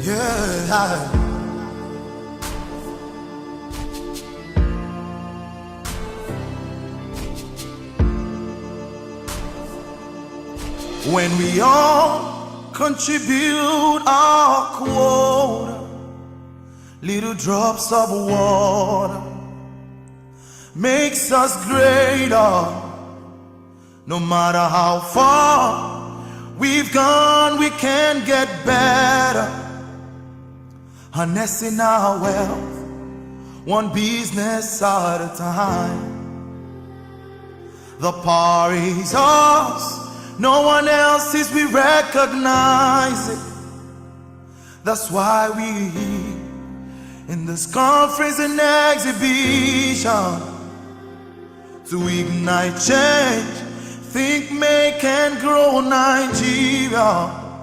Yeah. When we all contribute our quota, little drops of water makes us greater. No matter how far we've gone, we can get better. Harnessing our wealth, one business at a time. The power is ours, no one else's, we recognize it. That's why we in this conference and exhibition to ignite change, think, make and grow Nigeria.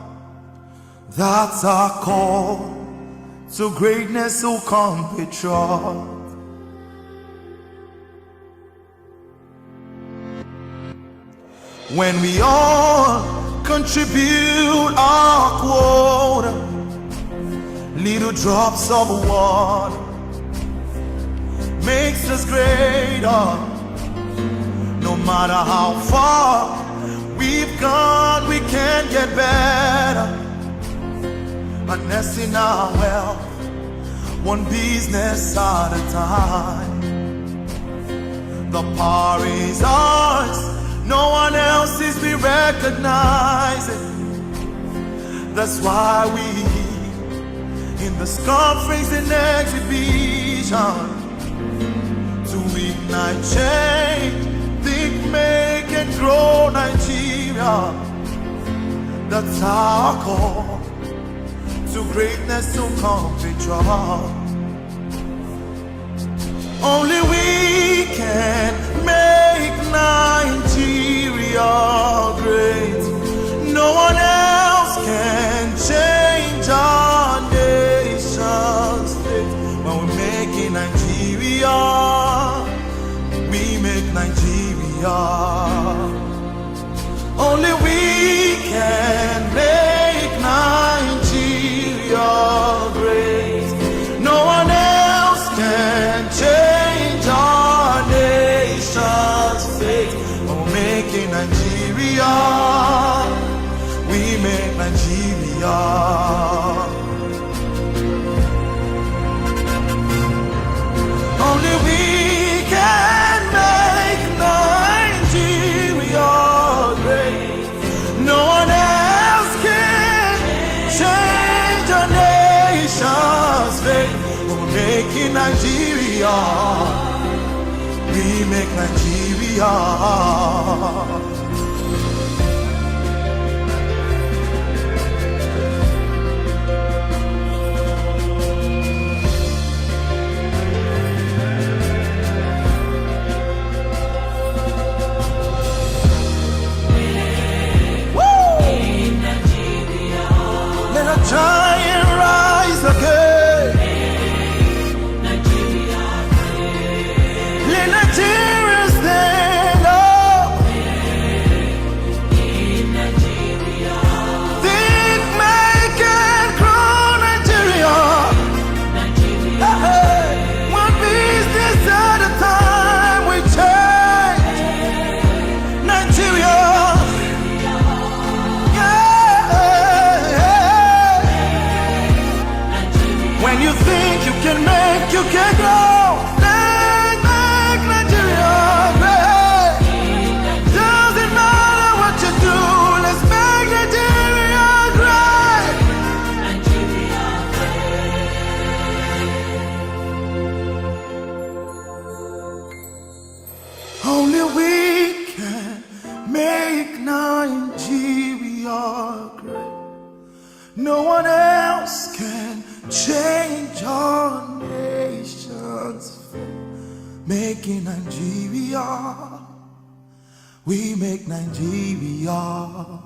That's our call to greatness, so come patriot. When we all contribute our quota, little drops of water makes us greater. No matter how far we've gone, we can get better. Harnessing our wealth, one business at a time. The power is ours, no one else's, we recognize it. That's why we in this conference and exhibition to ignite change, think, make and grow Nigeria. That's our call to greatness, to come patriot. Only we can make Nigeria great. No one else can change our nation's fate. When we're making Nigeria, we make Nigeria. Only we can make Nigeria great. No one else can change our nation's fate. When we're making Nigeria, we make Nigeria. Only we can make Nigeria great. No one else can change our nation's fate. We're making Nigeria, we make Nigeria. Giant rise again. Nigeria, Let Nigeria stand up. in Nigeria, Think, make and grow Nigeria. Nigeria, Hey, one business at a time we change Nigeria. When you think you can make, you can grow. Make Nigeria great. Doesn't matter what you do, let's make Nigeria great. Nigeria, Only we can make Nigeria great. No one else can change our nation's fate. Making Nigeria, we make Nigeria.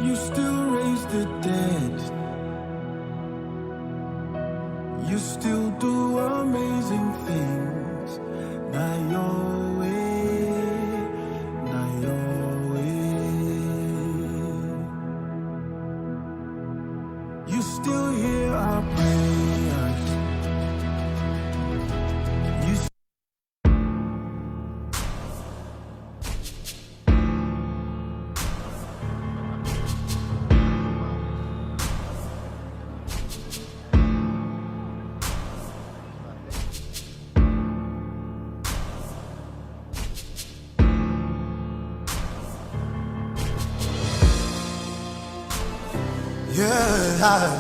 You still raise the dead. You still do amazing things. Not your way, not your way. You still hear our prayers. You yeah.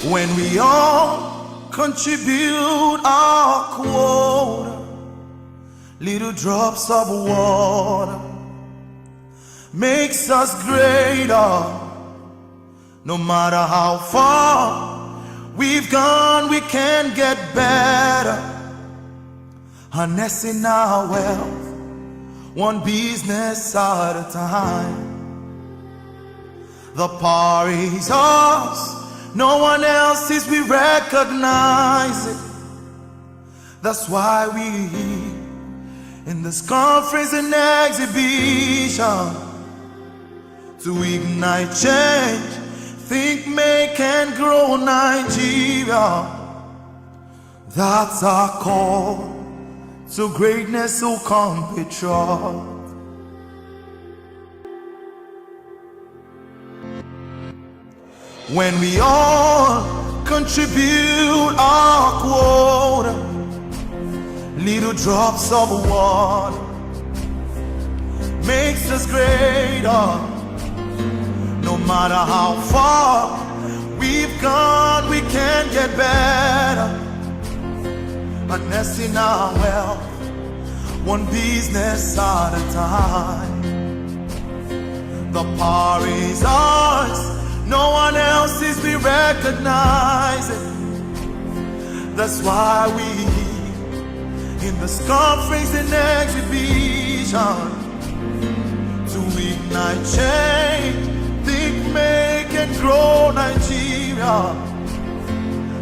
When we all contribute our quota, little drops of water makes us greater. No matter how far we've gone, we can get better. Harnessing our wealth, one business at a time. The power is ours, no one else's, we recognize it. That's why we in this conference and exhibition to ignite change, think, make and grow Nigeria. That's our call to greatness, so come patriot. When we all contribute our quota, little drops of water makes us greater. No matter how far we've gone, we can get better. Harnessing our wealth, one business at a time. The power is ours, no one else's, we recognize it. That's why we in this conference and exhibition to ignite change, think, make and grow Nigeria.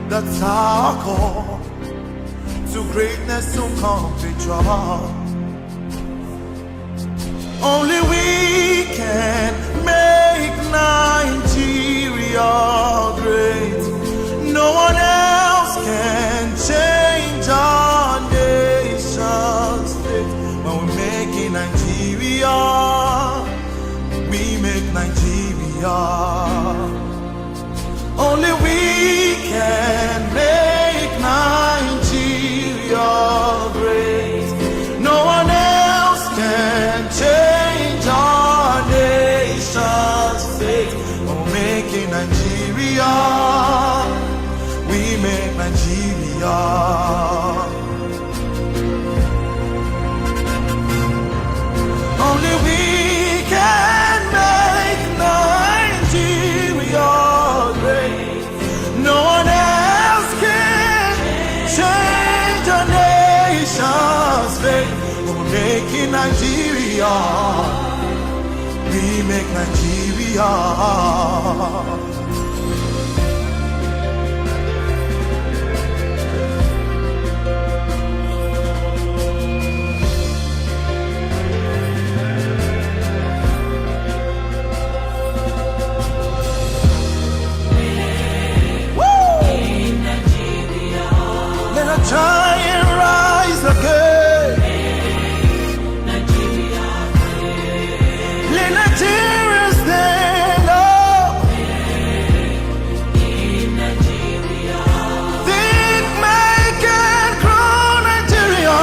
That's our call to greatness, to come patriot. Only we can make Nigeria great. No one else can change our nation's fate. When we're making Nigeria, we make Nigeria. Only we can make Nigeria great. No one else can change our nation's fate. When we're making Nigeria, we make Nigeria. Only we can make Nigeria great. No one else can change our nation's fate. When we're making Nigeria, we make Nigeria. Try and rise again. Let Nigeria stand up. Think, make and grow Nigeria.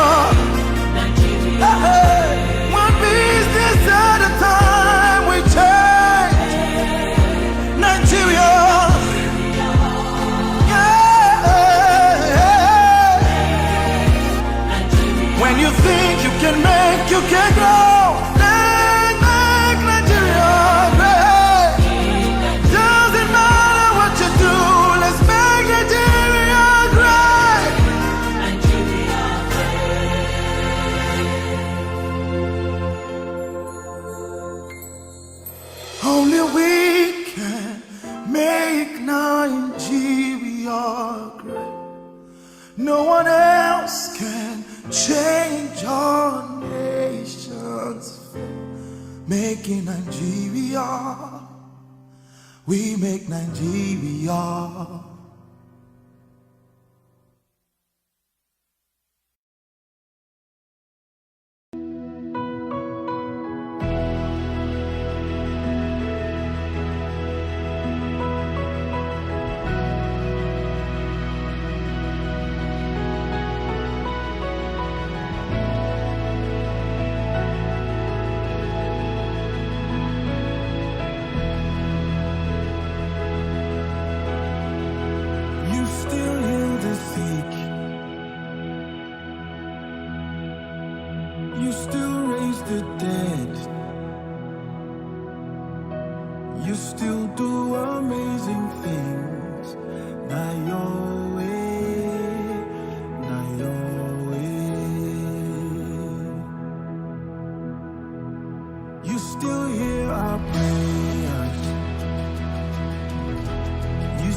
Hey, one business at a time, we change Nigeria. Nigeria great. No one else can change our nation's fate. Making Nigeria, we make Nigeria. You still heal the sick. You still raise the dead. You still do amazing things. Not your way, not your way. You still hear our prayers. You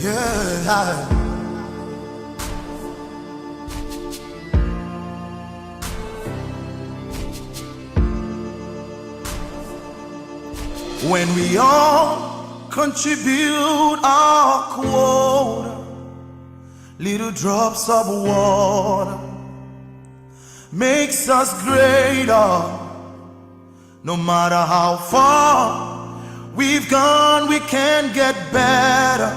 yeah. When we all contribute our quota, little drops of water makes us greater. No matter how far we've gone, we can get better.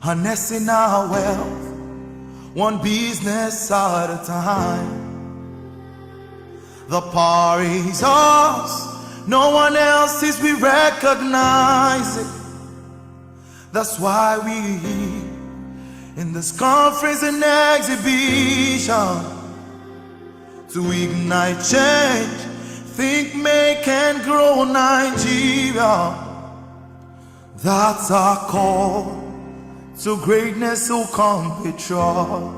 Harnessing our wealth, one business at a time. The power is ours, no one else's, we recognize it. That's why we in this conference and exhibition to ignite change, think, make and grow Nigeria. That's our call to greatness, so compatriot.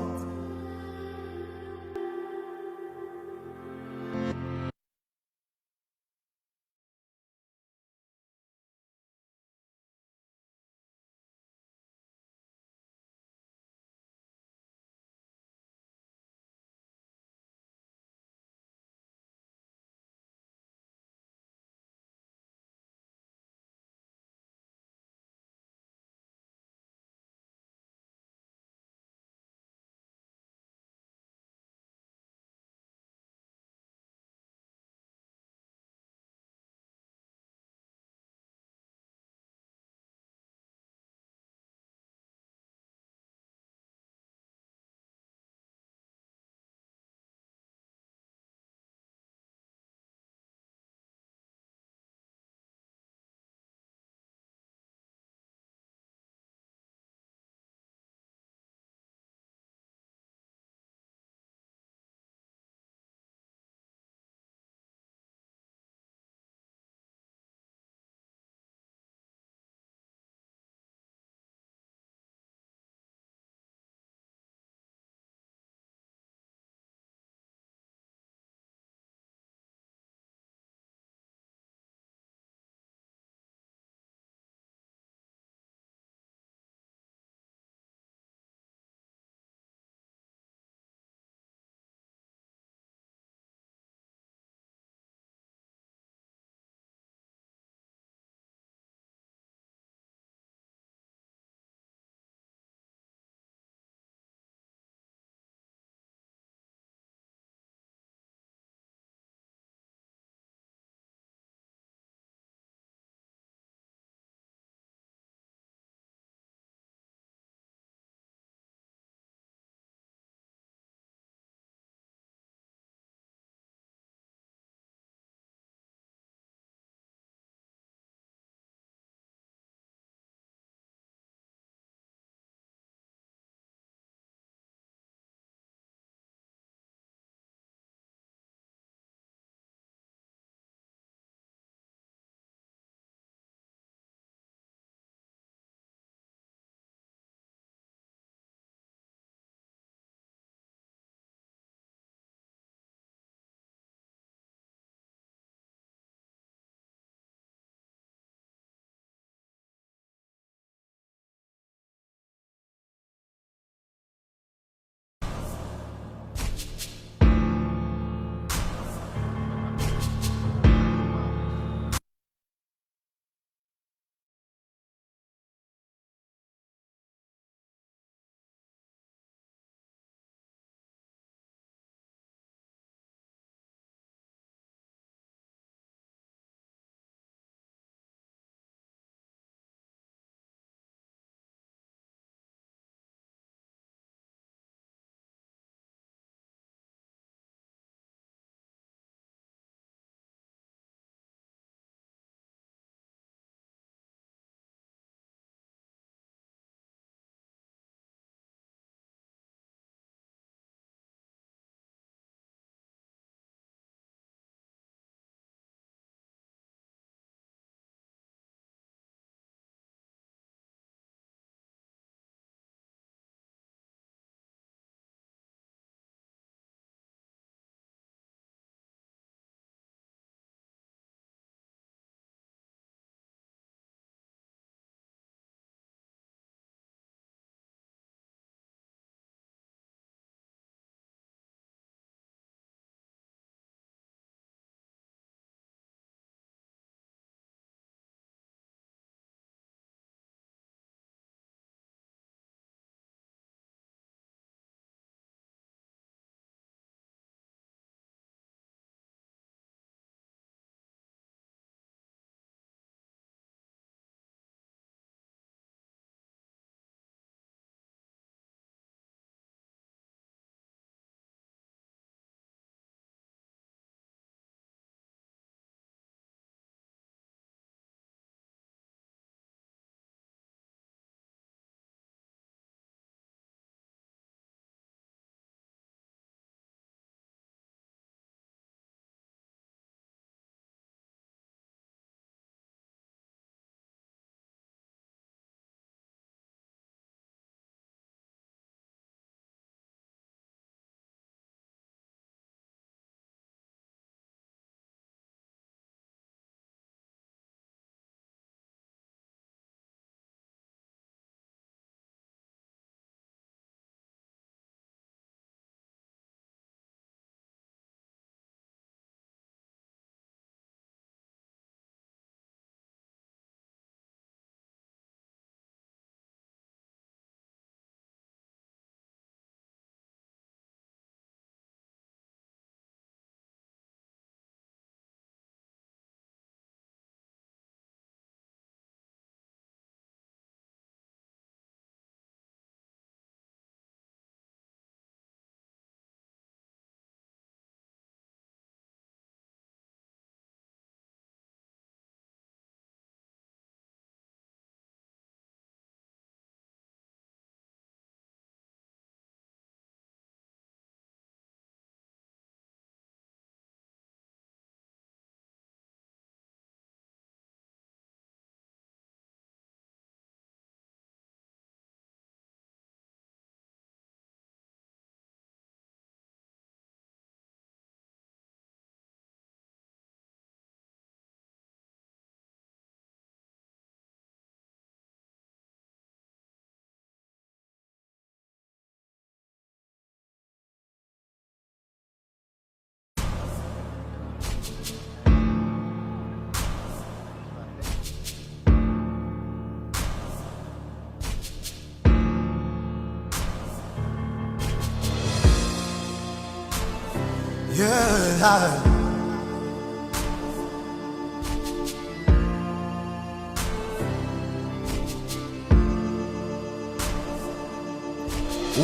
Yeah.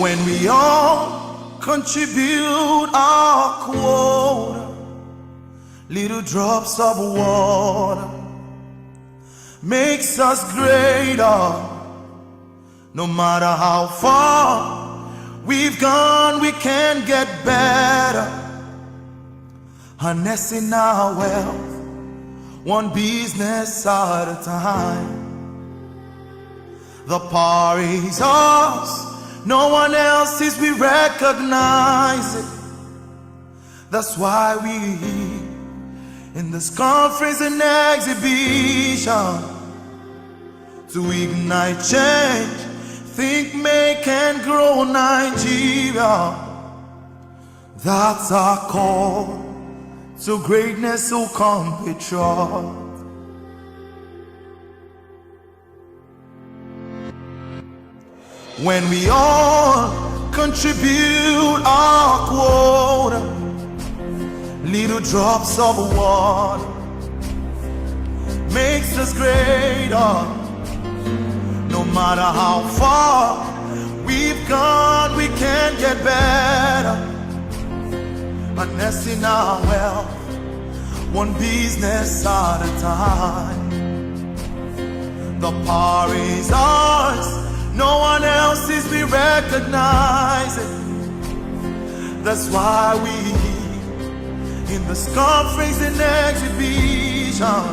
When we all contribute our quota, little drops of water makes us greater. No matter how far we've gone, we can get better. Harnessing our wealth, one business at a time. The power is ours, no one else's, we recognize it. That's why we in this conference and exhibition to ignite change, think, make and grow Nigeria. That's our call to greatness, so compatriot. When we all contribute our quota, little drops of water makes us greater. No matter how far we've gone, we can get better. Harnessing our wealth, one business at a time. The power is ours, no one else's, we recognize it. That's why we in this conference and exhibition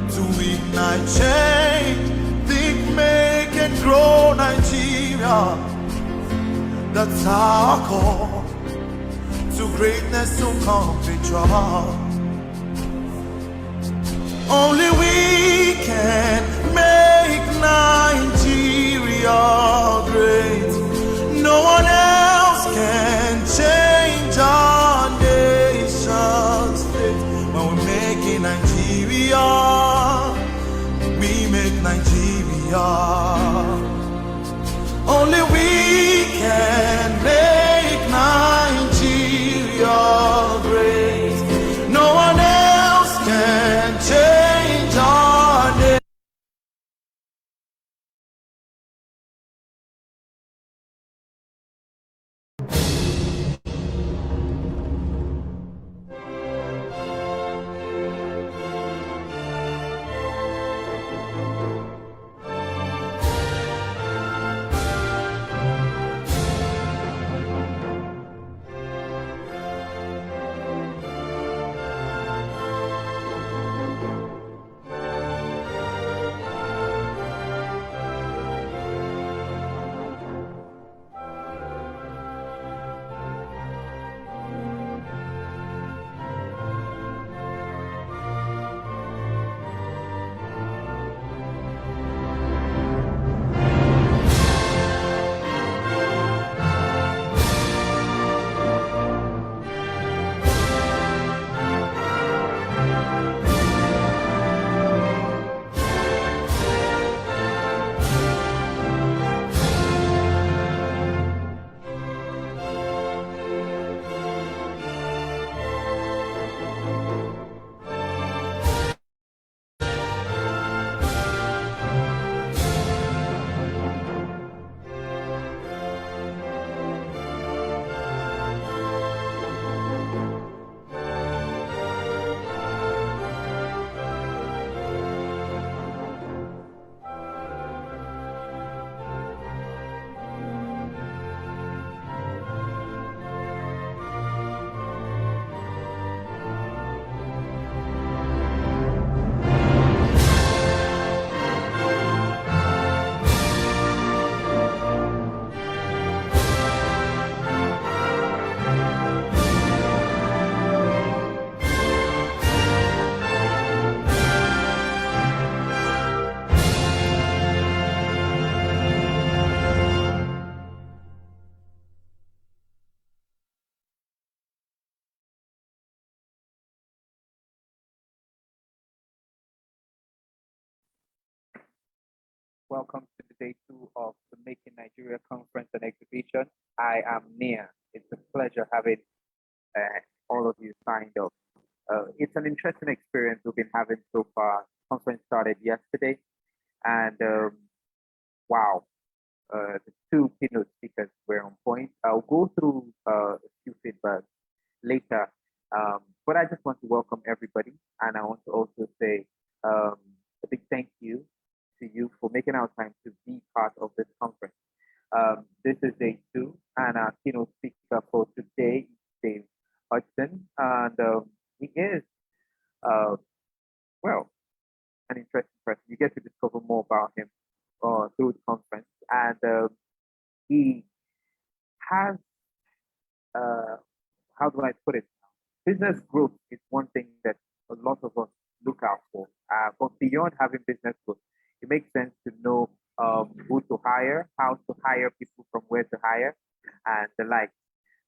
to ignite change, think, make and grow Nigeria. That's our call to greatness, to compatriot. Only we can make Nigeria great. No one else can change our nation's fate. When we're making Nigeria, we make Nigeria. Only we can make Nigeria great. No one else can change our nation. Welcome to the day 2 of the Making Nigeria Conference and Exhibition. I am Nia. It's a pleasure having all of you signed up. It's an interesting experience we've been having so far. Conference started yesterday, and wow, the two keynote speakers were on point. I'll go through a few feedbacks later, but I just want to welcome everybody, and I want to also say a big thank you to you for making our time to be part of this conference. This is day 2, and our keynote speaker for today is Dave Hudgson, and he is, well, an interesting person. You get to discover more about him through the conference, and he has, how do I put it? Business growth is one thing that a lot of us look out for, but beyond having business growth, it makes sense to know who to hire, how to hire people, from where to hire, and the like.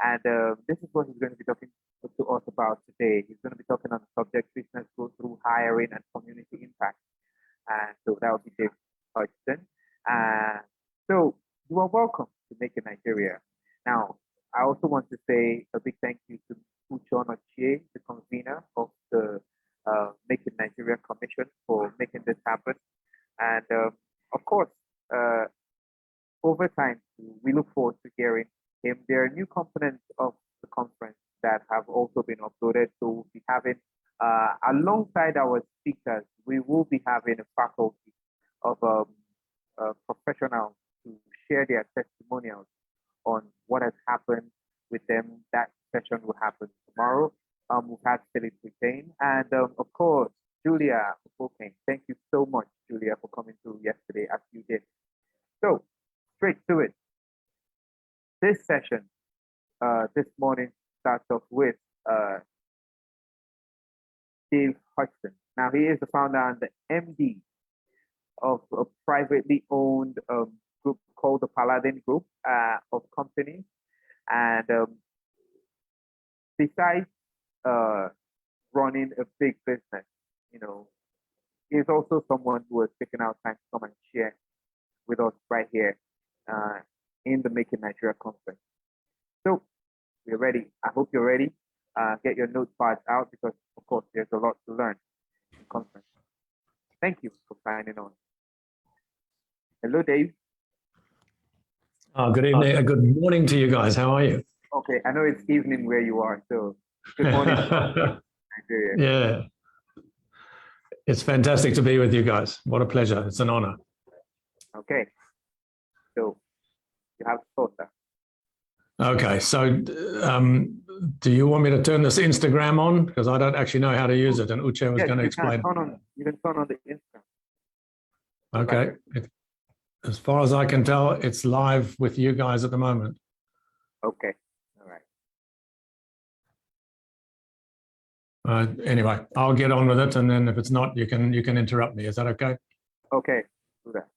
And this is what he's going to be talking to us about today. He's going to be talking on the subject business growth through hiring and community impact. And so that will be Dave Hudgson. So you are welcome to Make in Nigeria. Now, I also want to say a big thank you to Uchon Ochie, the convener of the Make in Nigeria Commission, for making this happen. And of course, over time, we look forward to hearing him. There are new components of the conference that have also been uploaded. So we'll be having, alongside our speakers, we will be having a faculty of professionals to share their testimonials on what has happened with them. That session will happen tomorrow. We've had Philip Retain, and of course, Julia Okane. Thank you so much, Julia, for coming through yesterday as you did. So, straight to it. This session, this morning, starts off with Dave Hudgson. Now, he is the founder and the MD of a privately owned group called the Paladin Group of companies. And besides running a big business, you know, he's also someone who has taken out time to come and share with us right here in the Make in Nigeria conference. So we're ready. I hope you're ready. Get your notepads out, because of course there's a lot to learn in the conference. Thank you for signing on. Hello, Dave. Good evening. Good morning to you guys. How are you? Okay, I know it's evening where you are, so good morning. Nigeria. Yeah. It's fantastic to be with you guys. What a pleasure. It's an honor. Okay. So you have thought that. Okay. So do you want me to turn this Instagram on? Because I don't actually know how to use it, and Uche was going to explain. You can turn on the Instagram. Okay. As far as I can tell, it's live with you guys at the moment. Okay. All right. Anyway, I'll get on with it, and then if it's not, you can interrupt me. Is that okay? Okay. Do that.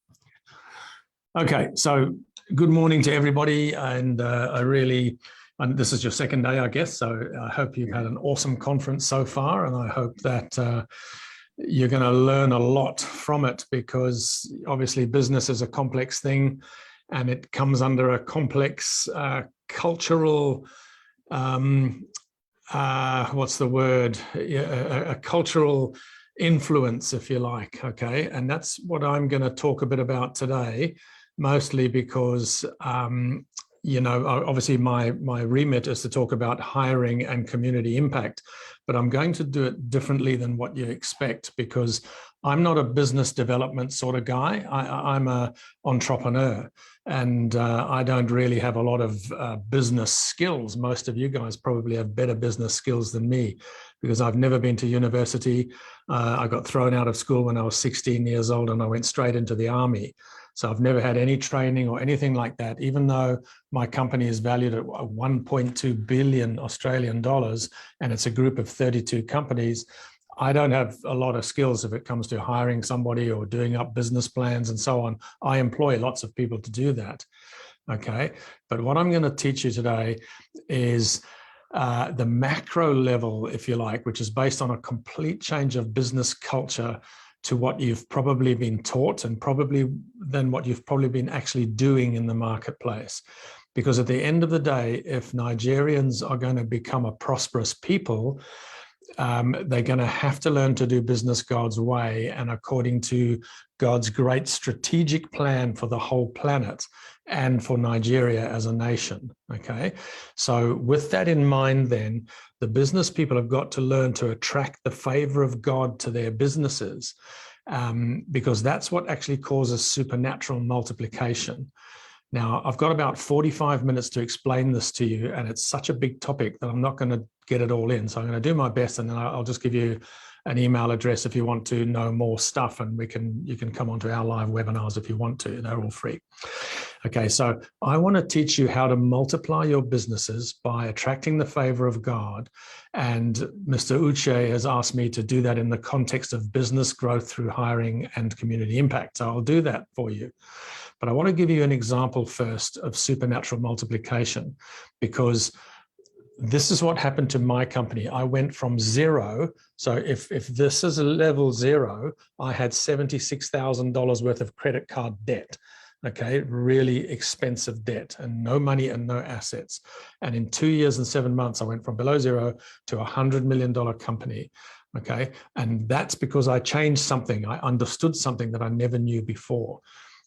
Okay. So good morning to everybody, and and this is your second day, I guess. So I hope you've had an awesome conference so far, and I hope that you're going to learn a lot from it, because obviously business is a complex thing, and it comes under a complex cultural, what's the word? A cultural influence, if you like. Okay. And that's what I'm going to talk a bit about today, mostly because, you know, obviously my remit is to talk about hiring and community impact, but I'm going to do it differently than what you expect, because I'm not a business development sort of guy. I'm an entrepreneur, and I don't really have a lot of business skills. Most of you guys probably have better business skills than me, because I've never been to university. I got thrown out of school when I was 16 years old, and I went straight into the army. So I've never had any training or anything like that, even though my company is valued at 1.2 billion Australian dollars, and it's a group of 32 companies. I don't have a lot of skills if it comes to hiring somebody or doing up business plans and so on. I employ lots of people to do that. Okay. But what I'm going to teach you today is the macro level, if you like, which is based on a complete change of business culture to what you've probably been taught, and probably than what you've probably been actually doing in the marketplace. Because at the end of the day, if Nigerians are going to become a prosperous people, they're going to have to learn to do business God's way and according to God's great strategic plan for the whole planet and for Nigeria as a nation. Okay, so with that in mind, then the business people have got to learn to attract the favor of God to their businesses, because that's what actually causes supernatural multiplication. Now, I've got about 45 minutes to explain this to you, and it's such a big topic that I'm not going to get it all in. So I'm going to do my best, and then I'll just give you an email address if you want to know more stuff, and you can come onto our live webinars if you want to. They're all free. Okay, so I want to teach you how to multiply your businesses by attracting the favor of God. And Mr. Uche has asked me to do that in the context of business growth through hiring and community impact. So I'll do that for you. But I want to give you an example first of supernatural multiplication, because this is what happened to my company. I went from zero. So if this is a level zero, I had $76,000 worth of credit card debt. Okay, really expensive debt and no money and no assets. And in 2 years and 7 months, I went from below zero to $100 million company. Okay, and that's because I changed something. I understood something that I never knew before.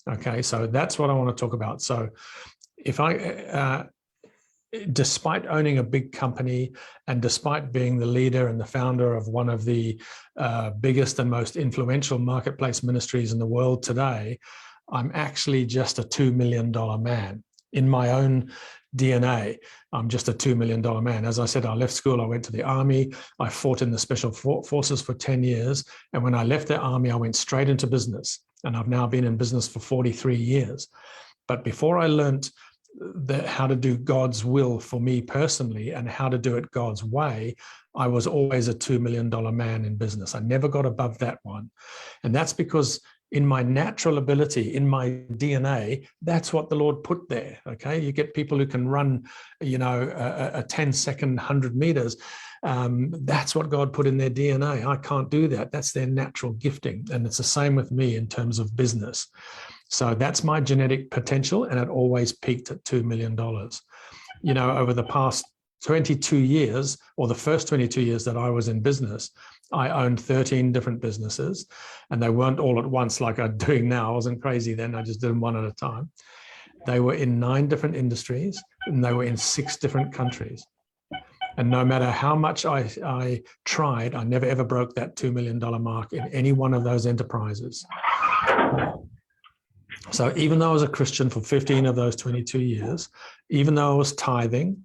Okay, so that's what I want to talk about. So if despite owning a big company and despite being the leader and the founder of one of the biggest and most influential marketplace ministries in the world today, I'm actually just a $2 million man. In my own DNA, I'm just a $2 million man. As I said, I left school, I went to the army, I fought in the special forces for 10 years. And when I left the army, I went straight into business. And I've now been in business for 43 years. But before I learned how to do God's will for me personally and how to do it God's way, I was always a $2 million man in business. I never got above that one. And that's because in my natural ability, in my DNA, that's what the Lord put there. Okay, you get people who can run, a 10-second 100 meters. That's what God put in their DNA. I can't do that. That's their natural gifting. And it's the same with me in terms of business. So that's my genetic potential, and it always peaked at $2 million. Over the past 22 years, or the first 22 years that I was in business, I owned 13 different businesses, and they weren't all at once like I'm doing now. I wasn't crazy then. I just did them one at a time. They were in 9 different industries, and they were in 6 different countries. And no matter how much I tried, I never ever broke that $2 million mark in any one of those enterprises. So even though I was a Christian for 15 of those 22 years, even though I was tithing,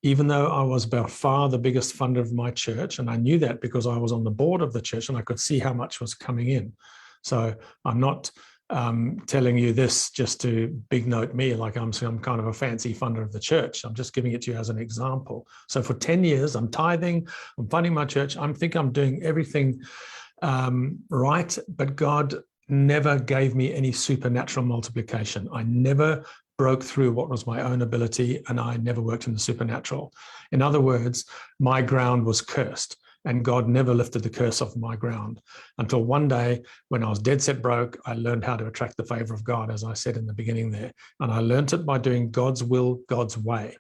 even though I was by far the biggest funder of my church, and I knew that because I was on the board of the church and I could see how much was coming in. So I'm not telling you this just to big note me like I'm kind of a fancy funder of the church. I'm just giving it to you as an example. So for 10 years, I'm tithing, I'm funding my church. I think I'm doing everything right, but God never gave me any supernatural multiplication. I never broke through what was my own ability, and I never worked in the supernatural. In other words, my ground was cursed, and God never lifted the curse off my ground until one day when I was dead set broke. I learned how to attract the favor of God, as I said in the beginning there. And I learned it by doing God's will, God's way.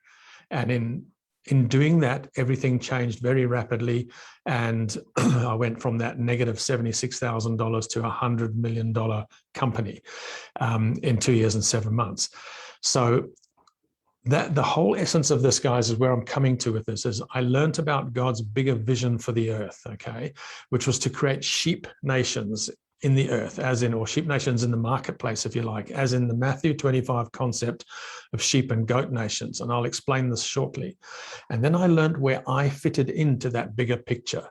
And in doing that, everything changed very rapidly. And I went from that negative $76,000 to $100 million company in 2 years and 7 months. So that the whole essence of this, guys, is where I'm coming to with this, is I learned about God's bigger vision for the earth, okay, which was to create sheep nations in the earth, or sheep nations in the marketplace, if you like, as in the Matthew 25 concept of sheep and goat nations. And I'll explain this shortly. And then I learned where I fitted into that bigger picture,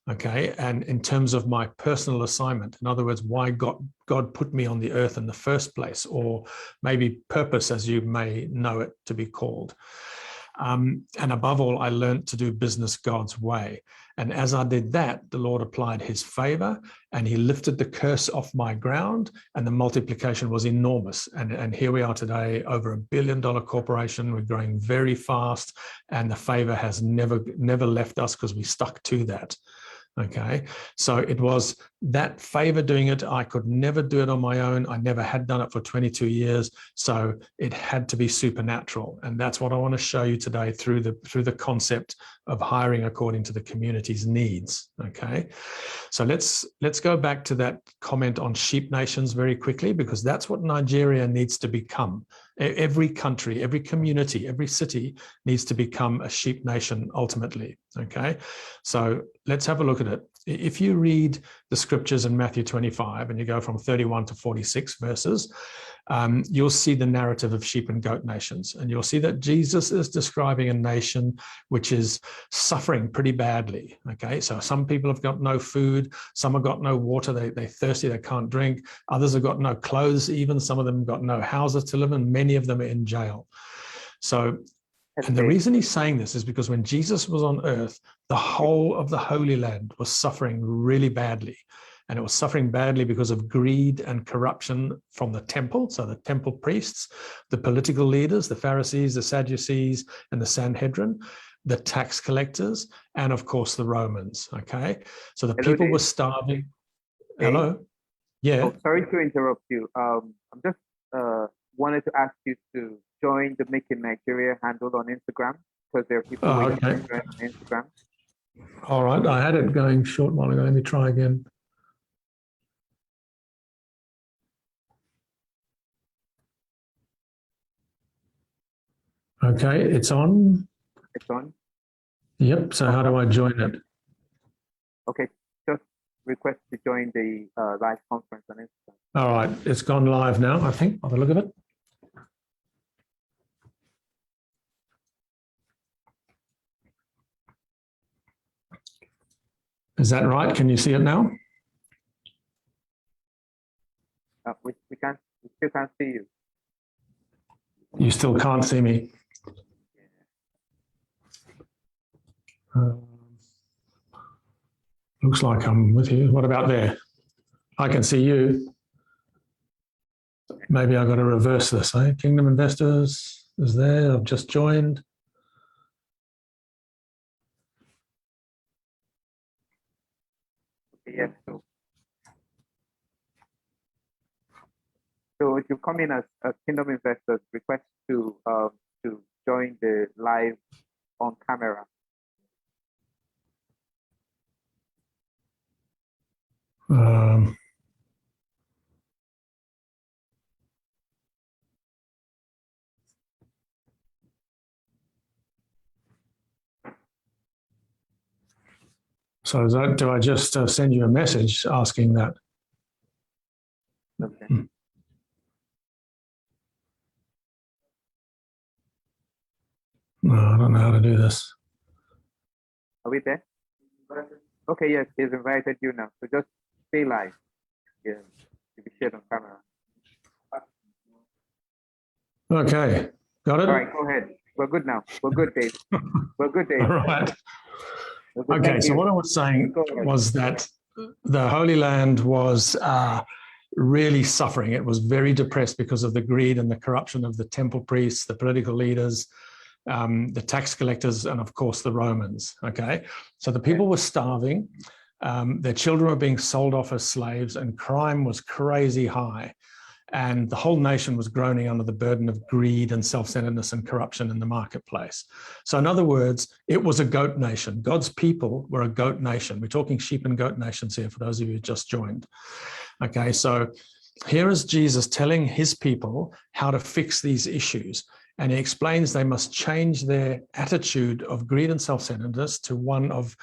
okay? And in terms of my personal assignment, in other words, why God put me on the earth in the first place, or maybe purpose, as you may know it to be called. And above all, I learned to do business God's way. And as I did that, the Lord applied his favor and he lifted the curse off my ground, and the multiplication was enormous. And here we are today, over $1 billion corporation. We're growing very fast, and the favor has never left us because we stuck to that. Okay, so it was that favor doing it. I could never do it on my own. I never had done it for 22 years. So it had to be supernatural. And that's what I want to show you today through the concept of hiring according to the community's needs. Okay, so let's go back to that comment on sheep nations very quickly, because that's what Nigeria needs to become. Every country, every community, every city needs to become a sheep nation ultimately. Okay, so let's have a look at it. If you read the scriptures in Matthew 25 and you go from 31 to 46 verses, you'll see the narrative of sheep and goat nations. And you'll see that Jesus is describing a nation which is suffering pretty badly. Okay, so some people have got no food, some have got no water, they're thirsty, they can't drink. Others have got no clothes even, some of them have got no houses to live in, many of them are in jail. So, and the reason he's saying this is because when Jesus was on earth, the whole of the Holy Land was suffering really badly. And it was suffering badly because of greed and corruption from the temple. So the temple priests, the political leaders, the Pharisees, the Sadducees, and the Sanhedrin, the tax collectors, and of course the Romans. Okay. So the people were starving. Hello? Yeah. Oh, sorry to interrupt you. I'm just wanted to ask you to join the Make in Nigeria handle on Instagram, because there are people waiting to join on Instagram. All right. I had it going short while ago. Let me try again. Okay, it's on. It's on. Yep. So how do I join it? Okay, just request to join the live conference on Instagram. All right, it's gone live now, I think, by the look of it. Is that right? Can you see it now? We still can't see you. You still can't see me. Looks like I'm with you. What about there? I can see you. Maybe I've got to reverse this, eh? Kingdom Investors is there. I've just joined. Yes. So if you come in as Kingdom Investors, request to join the live on camera. So is that, do I just send you a message asking that? Okay. No, I don't know how to do this. Are we there? Okay, yes, he's invited you now. So just stay live. Yeah, to be shared on camera. Okay, got it? All right, go ahead. We're good now. We're good, Dave. We're good, Dave. All right. Good. Okay, Thank so you. what I was saying was that the Holy Land was really suffering. It was very depressed because of the greed and the corruption of the temple priests, the political leaders, the tax collectors, and of course the Romans. Okay, so the people were starving. Their children were being sold off as slaves, and crime was crazy high. And the whole nation was groaning under the burden of greed and self-centeredness and corruption in the marketplace. So in other words, it was a goat nation. God's people were a goat nation. We're talking sheep and goat nations here for those of you who just joined. Okay, so here is Jesus telling his people how to fix these issues. And he explains they must change their attitude of greed and self-centeredness to one of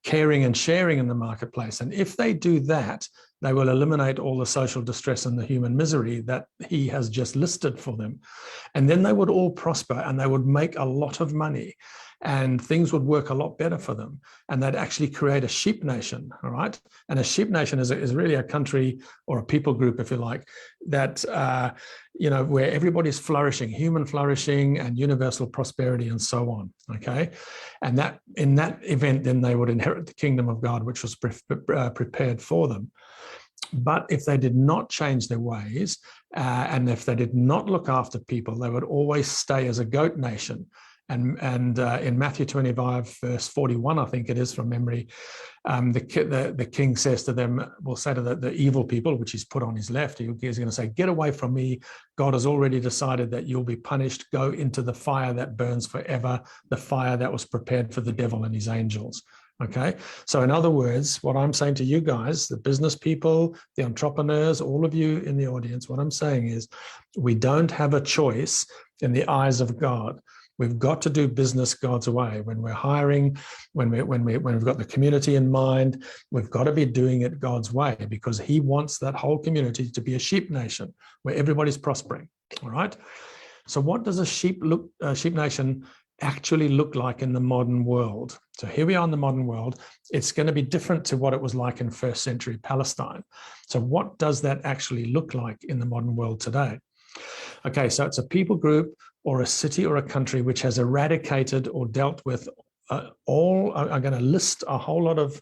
caring and sharing in the marketplace. And if they do that, they will eliminate all the social distress and the human misery that he has just listed for them. And then they would all prosper and they would make a lot of money and things would work a lot better for them. And they'd actually create a sheep nation, all right? And a sheep nation is really a country or a people group, if you like, that, where everybody's flourishing, human flourishing and universal prosperity and so on, okay? And that in that event, then they would inherit the kingdom of God, which was prepared for them. But if they did not change their ways and if they did not look after people, they would always stay as a goat nation. And in Matthew 25, verse 41, I think it is from memory, the king says to them, will say to the evil people, which he's put on his left, he's going to say, get away from me. God has already decided that you'll be punished. Go into the fire that burns forever, the fire that was prepared for the devil and his angels. Okay, so in other words, what I'm saying to you guys, the business people, the entrepreneurs, all of you in the audience, what I'm saying is we don't have a choice in the eyes of God. We've got to do business God's way. When we're hiring, when we've got the community in mind, we've got to be doing it God's way, because he wants that whole community to be a sheep nation where everybody's prospering. All right. So what does a sheep nation actually look like in the modern world? So here we are in the modern world. It's going to be different to what it was like in first century Palestine. So what does that actually look like in the modern world today? Okay, so it's a people group or a city or a country which has eradicated or dealt with I'm going to list a whole lot of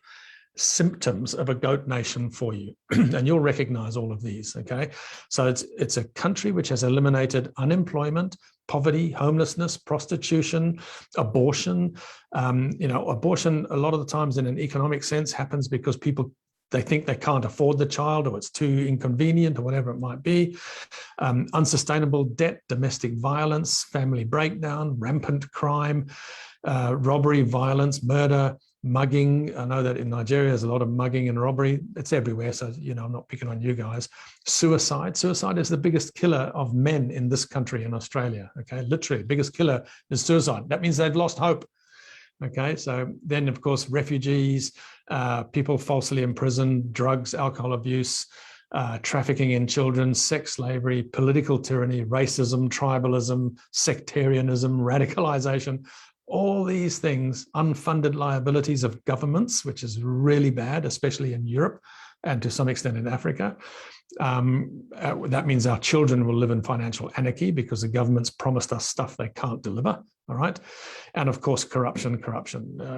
symptoms of a goat nation for you, and you'll recognize all of these. Okay, so it's a country which has eliminated unemployment, poverty, homelessness, prostitution, abortion. Abortion a lot of the times in an economic sense happens because they think they can't afford the child, or it's too inconvenient, or whatever it might be. Unsustainable debt, domestic violence, family breakdown, rampant crime, robbery, violence, murder, mugging. I know that in Nigeria there's a lot of mugging and robbery. It's everywhere, so I'm not picking on you guys. Suicide is the biggest killer of men in this country, in Australia. Okay, literally biggest killer is suicide. That means they've lost hope. Okay, so then of course refugees, people falsely imprisoned, drugs, alcohol abuse, trafficking in children, sex slavery, political tyranny, racism, tribalism, sectarianism, radicalization. All these things, unfunded liabilities of governments, which is really bad, especially in Europe and to some extent in Africa. That means our children will live in financial anarchy because the government's promised us stuff they can't deliver. All right. And of course, corruption,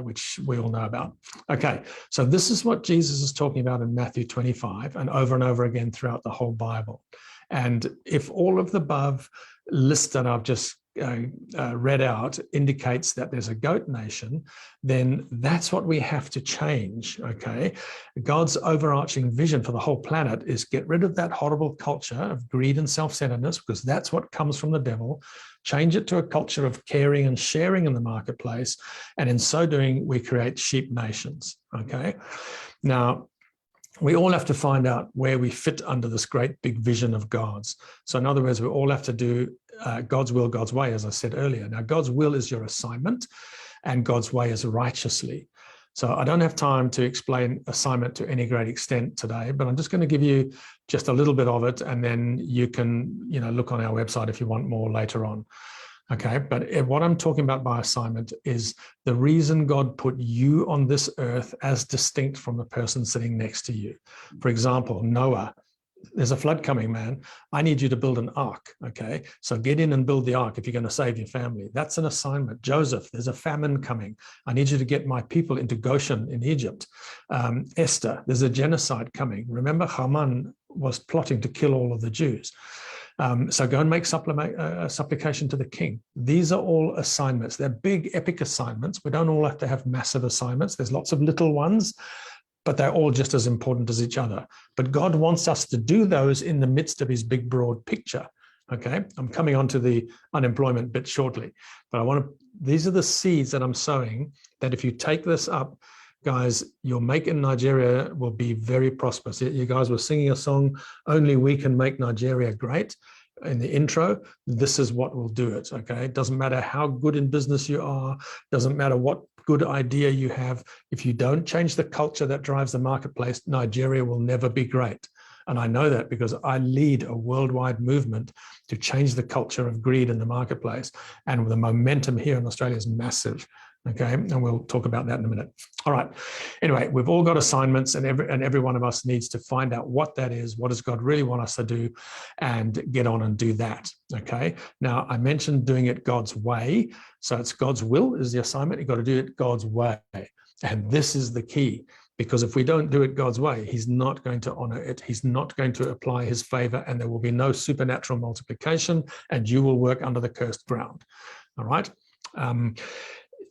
which we all know about. Okay. So this is what Jesus is talking about in Matthew 25 and over again throughout the whole Bible. And if all of the above list that I've just read out indicates that there's a goat nation, then that's what we have to change. Okay, God's overarching vision for the whole planet is get rid of that horrible culture of greed and self-centeredness, because that's what comes from the devil. Change it to a culture of caring and sharing in the marketplace, and in so doing we create sheep nations. Okay, now we all have to find out where we fit under this great big vision of God's. So in other words, we all have to do God's will, God's way, as I said earlier. Now, God's will is your assignment and God's way is righteously. So I don't have time to explain assignment to any great extent today, but I'm just going to give you just a little bit of it, and then you can, look on our website if you want more later on. Okay, but what I'm talking about by assignment is the reason God put you on this earth as distinct from the person sitting next to you. For example, Noah, there's a flood coming, man. I need you to build an ark. Okay, so get in and build the ark if you're going to save your family. That's an assignment. Joseph, there's a famine coming. I need you to get my people into Goshen in Egypt. Esther, there's a genocide coming. Remember, Haman was plotting to kill all of the Jews. So go and make supplication to the king. These are all assignments. They're big, epic assignments. We don't all have to have massive assignments. There's lots of little ones, but they're all just as important as each other. But God wants us to do those in the midst of his big, broad picture. Okay, I'm coming on to the unemployment bit shortly, but these are the seeds that I'm sowing, that if you take this up, guys, your make in Nigeria will be very prosperous. You guys were singing a song, Only We Can Make Nigeria Great, in the intro. This is what will do it, okay? It doesn't matter how good in business you are, doesn't matter what good idea you have. If you don't change the culture that drives the marketplace, Nigeria will never be great. And I know that because I lead a worldwide movement to change the culture of greed in the marketplace. And the momentum here in Australia is massive. Okay, and we'll talk about that in a minute. All right. Anyway, we've all got assignments, and every one of us needs to find out what that is. What does God really want us to do, and get on and do that. Okay. Now, I mentioned doing it God's way. So it's God's will is the assignment. You've got to do it God's way. And this is the key, because if we don't do it God's way, he's not going to honor it. He's not going to apply his favor, and there will be no supernatural multiplication, and you will work under the cursed ground. All right.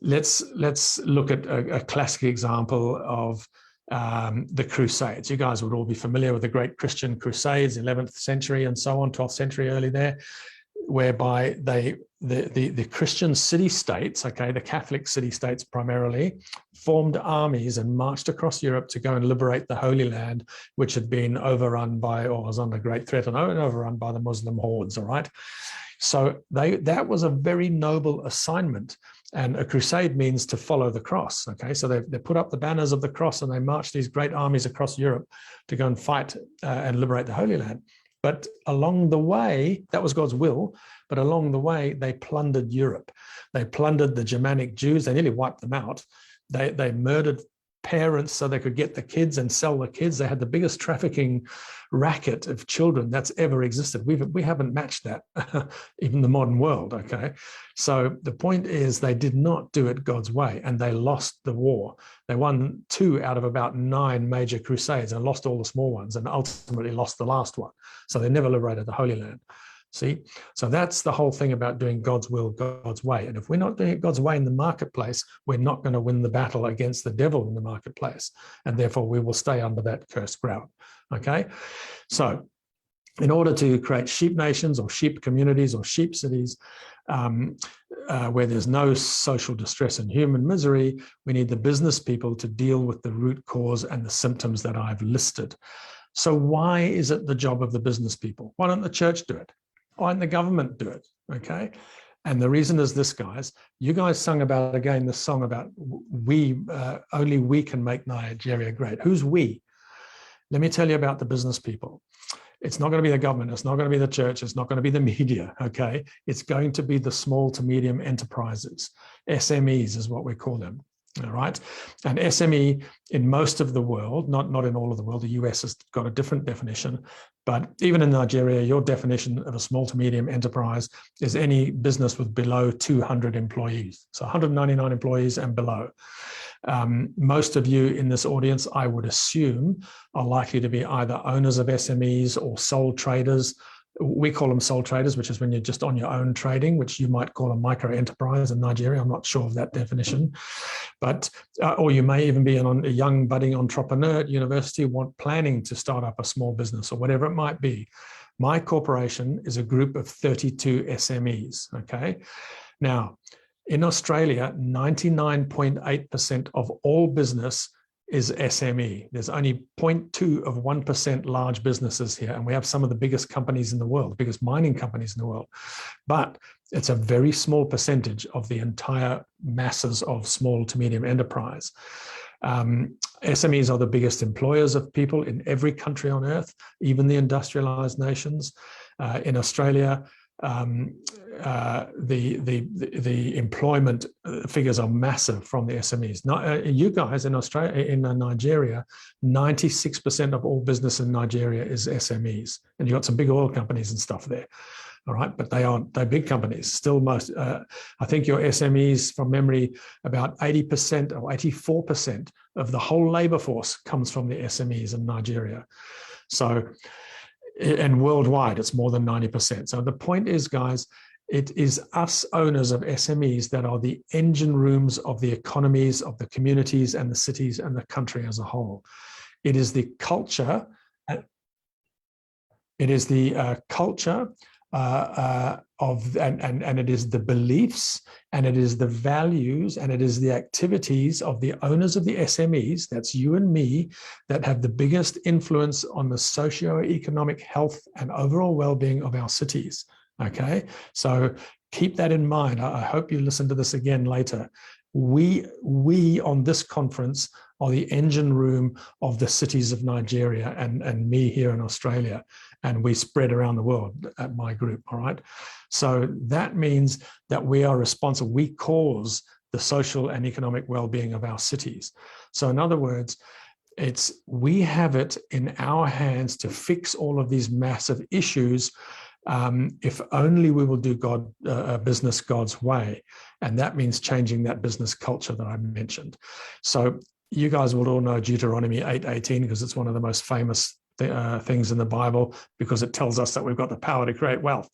Let's look at a classic example of the Crusades. You guys would all be familiar with the great Christian Crusades, 11th century and so on, 12th century early there, whereby the Christian city-states, okay, the Catholic city-states primarily, formed armies and marched across Europe to go and liberate the Holy Land, which had been overrun by, or was under great threat and overrun by the Muslim hordes, all right? So that was a very noble assignment. And a crusade means to follow the cross, okay? So they put up the banners of the cross and they marched these great armies across Europe to go and fight and liberate the Holy Land. But along the way, that was God's will, but along the way, they plundered Europe. They plundered the Germanic Jews. They nearly wiped them out. They murdered parents so they could get the kids and sell the kids. They had the biggest trafficking racket of children that's ever existed. We haven't matched that, even the modern world, okay? So the point is they did not do it God's way, and they lost the war. They won 2 out of about 9 major crusades and lost all the small ones and ultimately lost the last one. So they never liberated the Holy Land. See, so that's the whole thing about doing God's will, God's way. And if we're not doing it God's way in the marketplace, we're not going to win the battle against the devil in the marketplace. And therefore, we will stay under that cursed ground. Okay. So in order to create sheep nations or sheep communities or sheep cities, where there's no social distress and human misery, we need the business people to deal with the root cause and the symptoms that I've listed. So why is it the job of the business people? Why don't the church do it? Why don't the government do it? Okay. And the reason is this, guys. You guys sung about, again, this song about only we can make Nigeria great. Who's we? Let me tell you about the business people. It's not going to be the government. It's not going to be the church. It's not going to be the media. Okay. It's going to be the small to medium enterprises. SMEs is what we call them. All right. And SME in most of the world, not in all of the world, the US has got a different definition, but even in Nigeria, your definition of a small to medium enterprise is any business with below 200 employees. So 199 employees and below. Most of you in this audience, I would assume, are likely to be either owners of SMEs or sole traders. We call them sole traders, which is when you're just on your own trading, which you might call a micro enterprise in Nigeria. I'm not sure of that definition, but or you may even be a young budding entrepreneur at university, planning to start up a small business or whatever it might be. My corporation is a group of 32 SMEs. Okay, now in Australia, 99.8% of all business is SME. There's only 0.2 of 1% large businesses here. And we have some of the biggest companies in the world, the biggest mining companies in the world. But it's a very small percentage of the entire masses of small to medium enterprise. SMEs are the biggest employers of people in every country on earth, even the industrialized nations. In Australia, the employment figures are massive from the SMEs. Now, you guys in Australia, in Nigeria, 96% of all business in Nigeria is SMEs, and you've got some big oil companies and stuff there. All right, but they're big companies. Still, most I think your SMEs, from memory, about 80% or 84% of the whole labor force comes from the SMEs in Nigeria. So. And worldwide, it's more than 90%. So the point is, guys, it is us owners of SMEs that are the engine rooms of the economies of the communities and the cities and the country as a whole. It is the culture. It is the culture and it is the beliefs, and it is the values, and it is the activities of the owners of the SMEs, that's you and me, that have the biggest influence on the socio-economic health and overall well-being of our cities. Okay, so keep that in mind. I hope you listen to this again later. We on this conference are the engine room of the cities of Nigeria and me here in Australia, and we spread around the world at my group, all right? So that means that we are responsible. We cause the social and economic well-being of our cities. So in other words, we have it in our hands to fix all of these massive issues if only we will do business God's way. And that means changing that business culture that I mentioned. So you guys will all know Deuteronomy 8:18 because it's one of the most famous things in the Bible, because it tells us that we've got the power to create wealth.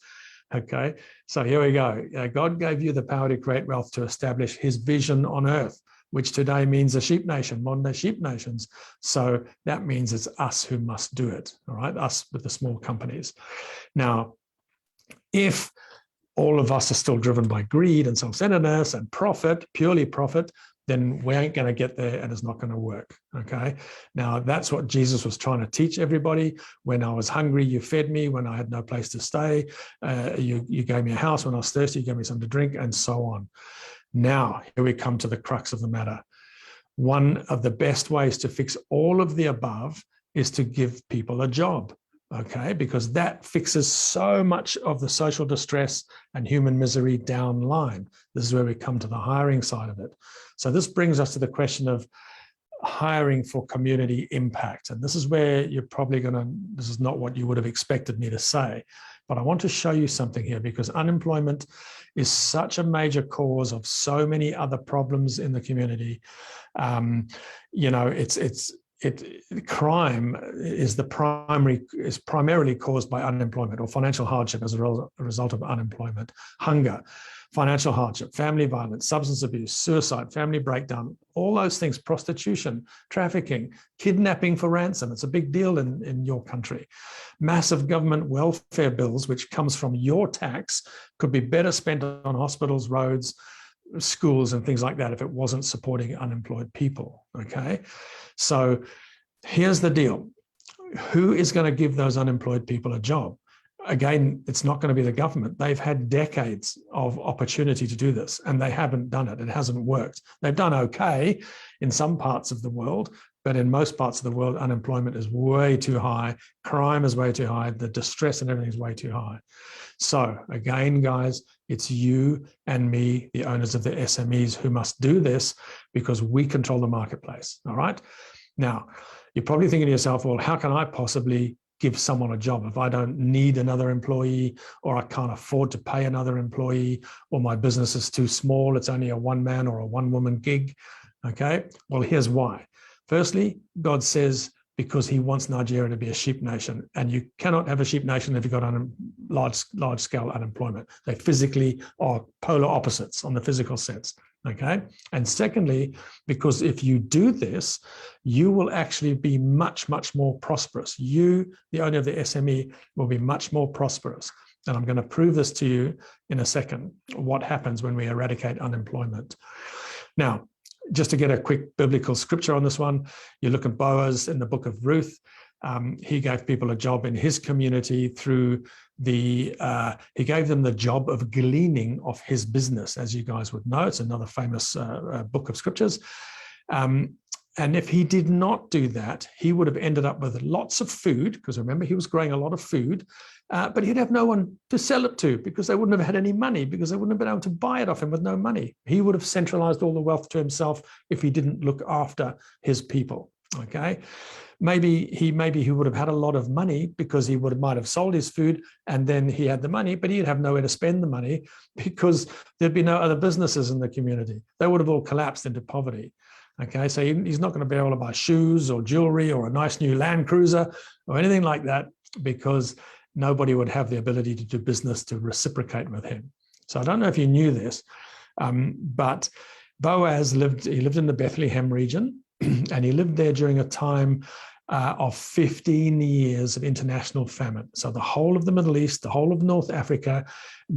Okay, so here we go. God gave you the power to create wealth to establish his vision on earth, which today means a sheep nation, modern day sheep nations. So that means it's us who must do it, all right? Us with the small companies. Now, if all of us are still driven by greed and self-centeredness and profit, purely profit, then we ain't going to get there and it's not going to work. Okay. Now, that's what Jesus was trying to teach everybody. When I was hungry, you fed me. When I had no place to stay, you gave me a house. When I was thirsty, you gave me something to drink, and so on. Now, here we come to the crux of the matter. One of the best ways to fix all of the above is to give people a job. Okay, because that fixes so much of the social distress and human misery down line. This is where we come to the hiring side of it. So this brings us to the question of hiring for community impact. And this is where you're probably this is not what you would have expected me to say, but I want to show you something here, because unemployment is such a major cause of so many other problems in the community. Crime is primarily caused by unemployment or financial hardship as a result of unemployment. Hunger, financial hardship, family violence, substance abuse, suicide, family breakdown, all those things, prostitution, trafficking, kidnapping for ransom. It's a big deal in your country. Massive government welfare bills, which comes from your tax, could be better spent on hospitals, roads, schools, and things like that if it wasn't supporting unemployed people. Okay. So here's the deal. Who is going to give those unemployed people a job? Again, it's not going to be the government. They've had decades of opportunity to do this, and they haven't done it. It hasn't worked. They've done okay in some parts of the world, but in most parts of the world, unemployment is way too high. Crime is way too high. The distress and everything is way too high. So again, guys, it's you and me, the owners of the SMEs, who must do this, because we control the marketplace. All right. Now, you're probably thinking to yourself, well, how can I possibly give someone a job if I don't need another employee, or I can't afford to pay another employee, or my business is too small, it's only a one-man or a one-woman gig? Okay. Well, here's why. Firstly, God says, because he wants Nigeria to be a sheep nation, and you cannot have a sheep nation if you've got large scale unemployment. They physically are polar opposites on the physical sense. Okay. And secondly, because if you do this, you will actually be much, much more prosperous. You, the owner of the SME, will be much more prosperous. And I'm going to prove this to you in a second, what happens when we eradicate unemployment. Now, just to get a quick biblical scripture on this one, you look at Boaz in the book of Ruth. He gave people a job in his community through he gave them the job of gleaning off his business, as you guys would know. It's another famous book of scriptures. And if he did not do that, he would have ended up with lots of food, because remember, he was growing a lot of food, but he'd have no one to sell it to, because they wouldn't have had any money, because they wouldn't have been able to buy it off him with no money. He would have centralized all the wealth to himself if he didn't look after his people. Okay. Maybe he would have had a lot of money, because he might have sold his food and then he had the money, but he'd have nowhere to spend the money, because there'd be no other businesses in the community. They would have all collapsed into poverty. Okay, so he's not going to be able to buy shoes or jewelry or a nice new Land Cruiser or anything like that, because nobody would have the ability to do business to reciprocate with him. So I don't know if you knew this, but Boaz lived in the Bethlehem region, and he lived there during a time of 15 years of international famine. So the whole of the Middle East, the whole of North Africa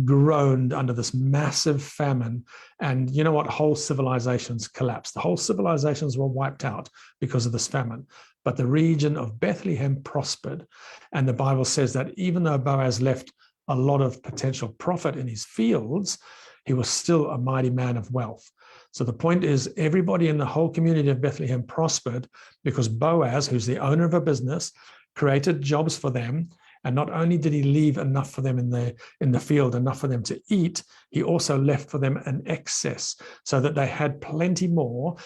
groaned under this massive famine. And you know what? Whole civilizations collapsed. The whole civilizations were wiped out because of this famine. But the region of Bethlehem prospered. And the Bible says that even though Boaz left a lot of potential profit in his fields, he was still a mighty man of wealth. So the point is, everybody in the whole community of Bethlehem prospered because Boaz, who's the owner of a business, created jobs for them. And not only did he leave enough for them in the field, enough for them to eat, he also left for them an excess, so that they had plenty more,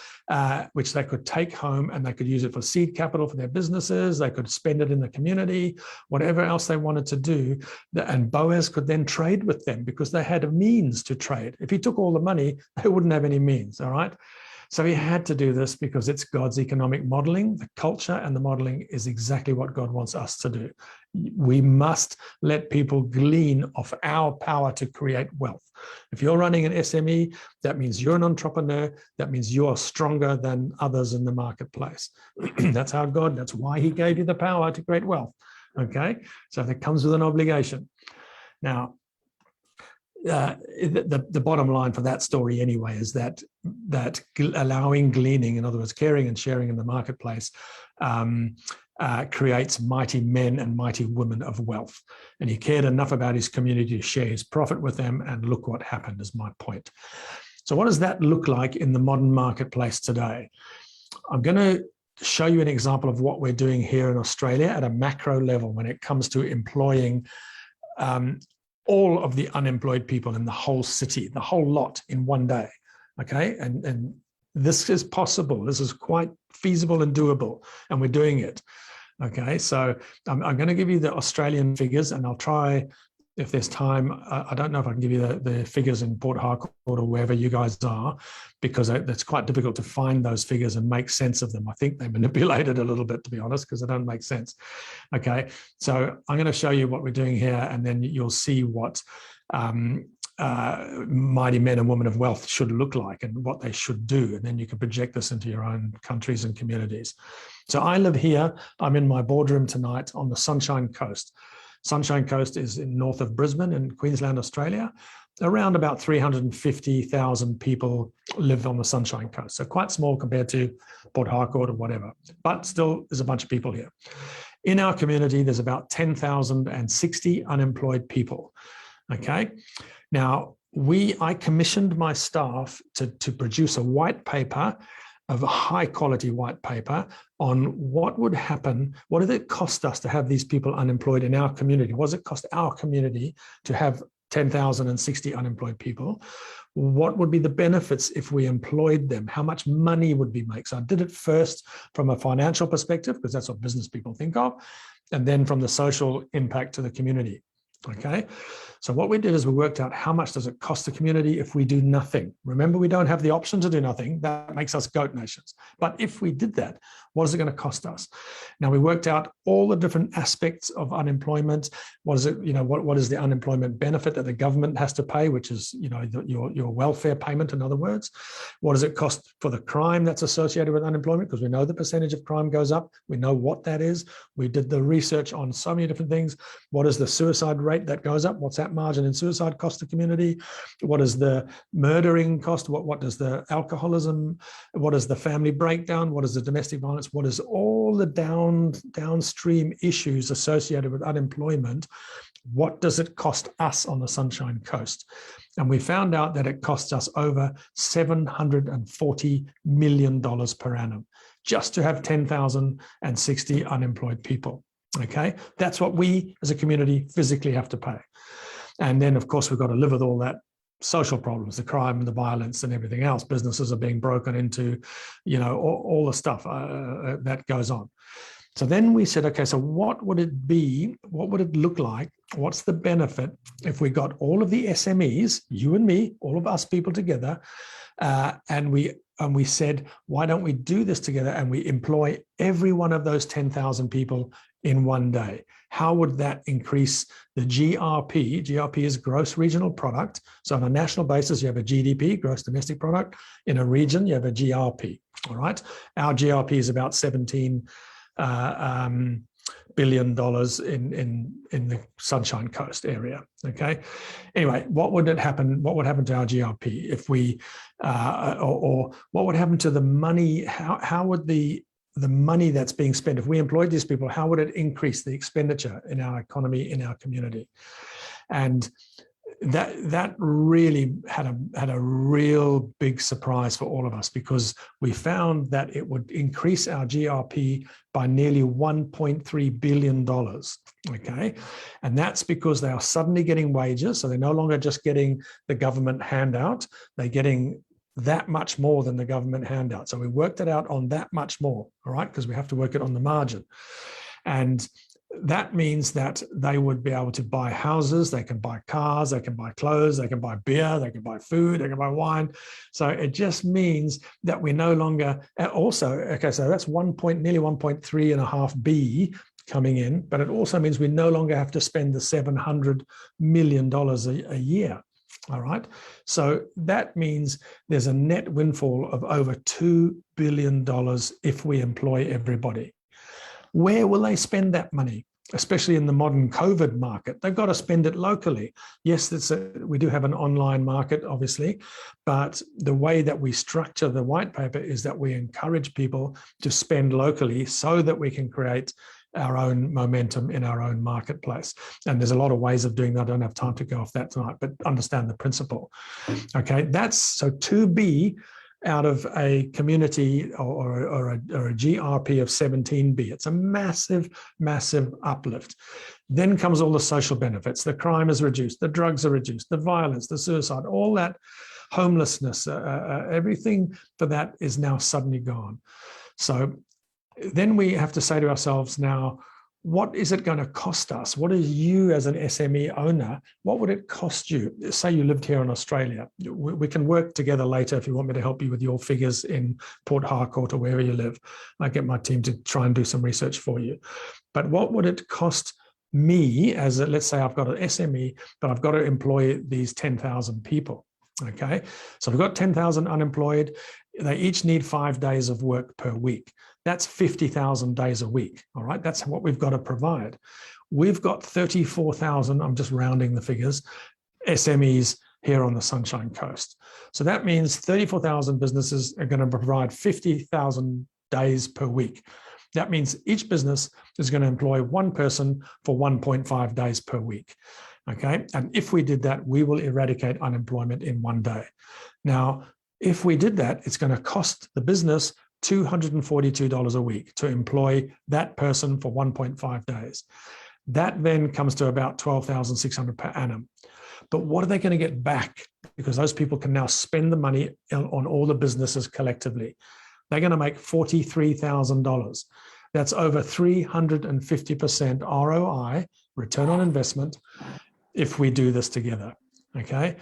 which they could take home, and they could use it for seed capital for their businesses. They could spend it in the community, whatever else they wanted to do. And Boaz could then trade with them, because they had a means to trade. If he took all the money, they wouldn't have any means, all right? So he had to do this because it's God's economic modeling. The culture and the modeling is exactly what God wants us to do. We must let people glean off our power to create wealth. If you're running an SME, that means you're an entrepreneur. That means you're stronger than others in the marketplace. That's why he gave you the power to create wealth. Okay, so that comes with an obligation. Now, the bottom line for that story anyway is that allowing gleaning, in other words, caring and sharing in the marketplace, creates mighty men and mighty women of wealth. And he cared enough about his community to share his profit with them, and look what happened, is my point. So what does that look like in the modern marketplace today? I'm going to show you an example of what we're doing here in Australia at a macro level when it comes to employing all of the unemployed people in the whole city, the whole lot in one day. Okay, and this is possible. This is quite feasible and doable, and we're doing it. Okay, so I'm going to give you the Australian figures, and I'll try, if there's time, I don't know if I can give you the figures in Port Harcourt or wherever you guys are, because it's quite difficult to find those figures and make sense of them. I think they manipulated a little bit, to be honest, because they don't make sense. Okay, so I'm going to show you what we're doing here, and then you'll see what mighty men and women of wealth should look like and what they should do. And then you can project this into your own countries and communities. So I live here. I'm in my boardroom tonight on the Sunshine Coast. Sunshine Coast is in north of Brisbane in Queensland, Australia. Around about 350,000 people live on the Sunshine Coast. So quite small compared to Port Harcourt or whatever, but still there's a bunch of people here. In our community, there's about 10,060 unemployed people. Okay. Now, I commissioned my staff to produce a white paper, of a high quality white paper, on what would happen, what did it cost us to have these people unemployed in our community? What does it cost our community to have 10,060 unemployed people? What would be the benefits if we employed them? How much money would we make? So I did it first from a financial perspective, because that's what business people think of, and then from the social impact to the community. Okay, so what we did is we worked out how much does it cost the community if we do nothing. Remember, we don't have the option to do nothing. That makes us goat nations. But if we did that, what is it going to cost us? Now, we worked out all the different aspects of unemployment. What is it? What is the unemployment benefit that the government has to pay, which is your welfare payment, in other words. What does it cost for the crime that's associated with unemployment? Because we know the percentage of crime goes up. We know what that is. We did the research on so many different things. What is the suicide rate that goes up? What's that margin in suicide cost the community? What is the murdering cost? What does the alcoholism? What is the family breakdown? What is the domestic violence? What is all the downstream issues associated with unemployment? What does it cost us on the Sunshine Coast? And we found out that it costs us over $740 million per annum just to have 10,060 unemployed people. Okay, that's what we as a community physically have to pay. And then, of course, we've got to live with all that social problems, the crime and the violence and everything else. Businesses are being broken into, all the stuff that goes on. So then we said, okay, so what would it be? What would it look like? What's the benefit if we got all of the SMEs, you and me, all of us people together, and we said, why don't we do this together and we employ every one of those 10,000 people in one day? How would that increase the GRP? GRP is gross regional product. So on a national basis, you have a GDP, gross domestic product. In a region, you have a GRP, all right? Our GRP is about $17 billion in the Sunshine Coast area, okay? Anyway, what would happen to our GRP if we, or what would happen to the money? How would the money that's being spent, if we employed these people, how would it increase the expenditure in our economy, in our community? And that really had a real big surprise for all of us, because we found that it would increase our GRP by nearly $1.3 billion, okay? And that's because they are suddenly getting wages, so they're no longer just getting the government handout, they're getting that much more than the government handout. So we worked it out on that much more, all right? Because we have to work it on the margin. And that means that they would be able to buy houses, they can buy cars, they can buy clothes, they can buy beer, they can buy food, they can buy wine. So it just means that we no longer, also, okay, so that's nearly 1.3.5 B coming in, but it also means we no longer have to spend the $700 million a year. All right. So that means there's a net windfall of over $2 billion if we employ everybody. Where will they spend that money? Especially in the modern COVID market, they've got to spend it locally. Yes, we do have an online market, obviously, but the way that we structure the white paper is that we encourage people to spend locally so that we can create our own momentum in our own marketplace. And there's a lot of ways of doing that. I don't have time to go off that tonight, but understand the principle. Okay, that's so 2B out of a community or a GRP of 17B. It's a massive, massive uplift. Then comes all the social benefits. The crime is reduced, the drugs are reduced, the violence, the suicide, all that homelessness, everything for that is now suddenly gone. So then we have to say to ourselves now, what is it going to cost us? What is you as an SME owner, what would it cost you? Say you lived here in Australia. We can work together later if you want me to help you with your figures in Port Harcourt or wherever you live. I get my team to try and do some research for you. But what would it cost me as, let's say I've got an SME, but I've got to employ these 10,000 people. Okay, so we've got 10,000 unemployed. They each need 5 days of work per week. That's 50,000 days a week. All right, that's what we've got to provide. We've got 34,000, I'm just rounding the figures, SMEs here on the Sunshine Coast. So that means 34,000 businesses are going to provide 50,000 days per week. That means each business is going to employ one person for 1.5 days per week. Okay, and if we did that, we will eradicate unemployment in 1 day. Now, if we did that, it's going to cost the business $242 a week to employ that person for 1.5 days. That then comes to about $12,600 per annum. But what are they going to get back? Because those people can now spend the money on all the businesses collectively. They're going to make $43,000. That's over 350% ROI, return on investment, if we do this together, okay?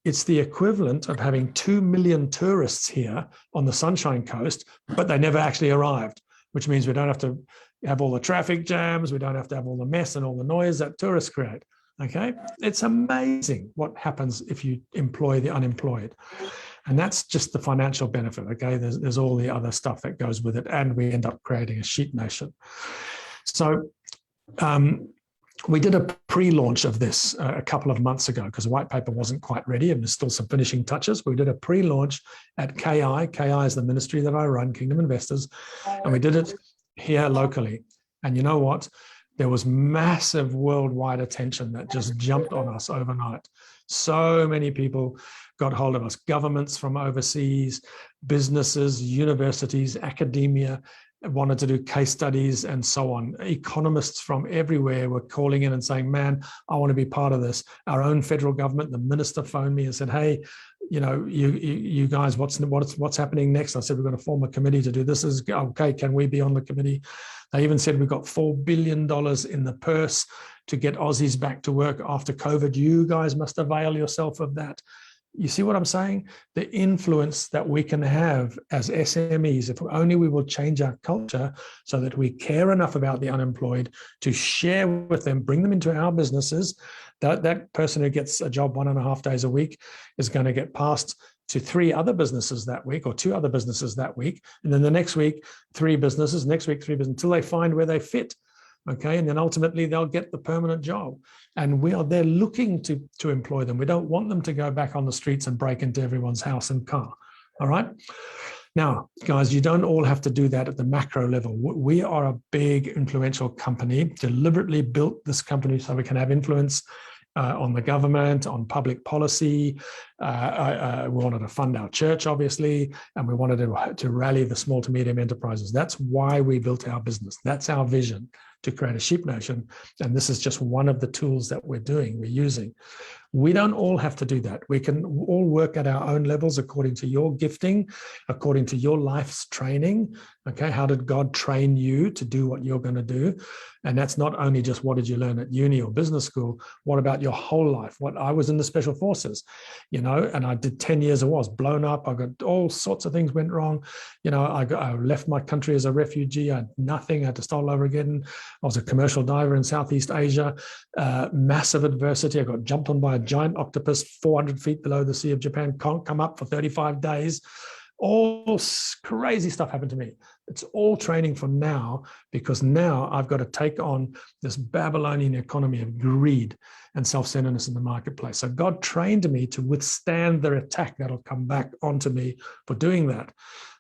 It's the equivalent of having 2 million tourists here on the Sunshine Coast, but they never actually arrived, which means we don't have to have all the traffic jams, we don't have to have all the mess and all the noise that tourists create, okay? It's amazing what happens if you employ the unemployed. And that's just the financial benefit, okay? There's all the other stuff that goes with it, and we end up creating a sheep nation. So, we did a pre-launch of this a couple of months ago because the white paper wasn't quite ready and there's still some finishing touches. We did a pre-launch at KI. KI is the ministry that I run, Kingdom Investors, and we did it here locally. And you know what? There was massive worldwide attention that just jumped on us overnight. So many people got hold of us, governments from overseas, businesses, universities, academia, wanted to do case studies and so on. Economists from everywhere were calling in and saying, man, I want to be part of this. Our own federal government, the minister phoned me and said, hey, you know, you guys, what's happening next? I said, we're going to form a committee to do this. Is okay, can we be on the committee? They even said we've got $4 billion in the purse to get Aussies back to work after COVID. You guys must avail yourself of that. You see what I'm saying? The influence that we can have as SMEs, if only we will change our culture so that we care enough about the unemployed to share with them, bring them into our businesses. That person who gets a job 1.5 days a week is going to get passed to 3 other businesses that week or 2 other businesses that week. And then the next week, 3 businesses, next week, 3 businesses, until they find where they fit. Okay, and then ultimately they'll get the permanent job. And we are there looking to employ them. We don't want them to go back on the streets and break into everyone's house and car. All right. Now, guys, you don't all have to do that at the macro level. We are a big influential company, deliberately built this company so we can have influence on the government, on public policy. We wanted to fund our church, obviously, and we wanted to rally the small to medium enterprises. That's why we built our business. That's our vision, to create a sheep nation. And this is just one of the tools that we're using. We don't all have to do that. We can all work at our own levels according to your gifting, according to your life's training. Okay, how did God train you to do what you're going to do? And that's not only just what did you learn at uni or business school. What about your whole life? What I was in the special forces, and I did 10 years. I was blown up. I got all sorts of things went wrong. I left my country as a refugee. I had nothing. I had to start all over again. I was a commercial diver in Southeast Asia. Massive adversity. I got jumped on by a giant octopus 400 feet below the Sea of Japan. Can't come up for 35 days. All crazy stuff happened to me. It's all training for now, because now I've got to take on this Babylonian economy of greed and self-centeredness in the marketplace. So God trained me to withstand the attack that'll come back onto me for doing that.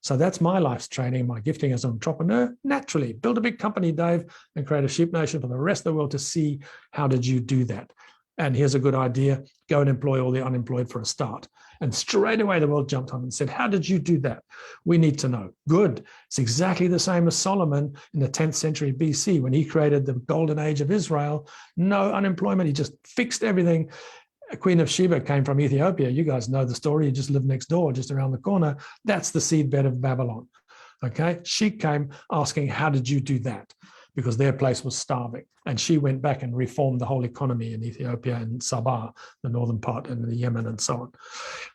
So that's my life's training, my gifting as an entrepreneur. Naturally, build a big company, Dave, and create a sheep nation for the rest of the world to see how did you do that. And here's a good idea. Go and employ all the unemployed for a start. And straight away, the world jumped on and said, how did you do that? We need to know. Good. It's exactly the same as Solomon in the 10th century BC when he created the golden age of Israel. No unemployment. He just fixed everything. Queen of Sheba came from Ethiopia. You guys know the story. You just live next door, just around the corner. That's the seedbed of Babylon. Okay. She came asking, how did you do that? Because their place was starving. And she went back and reformed the whole economy in Ethiopia and Sabah, the northern part, and the Yemen and so on.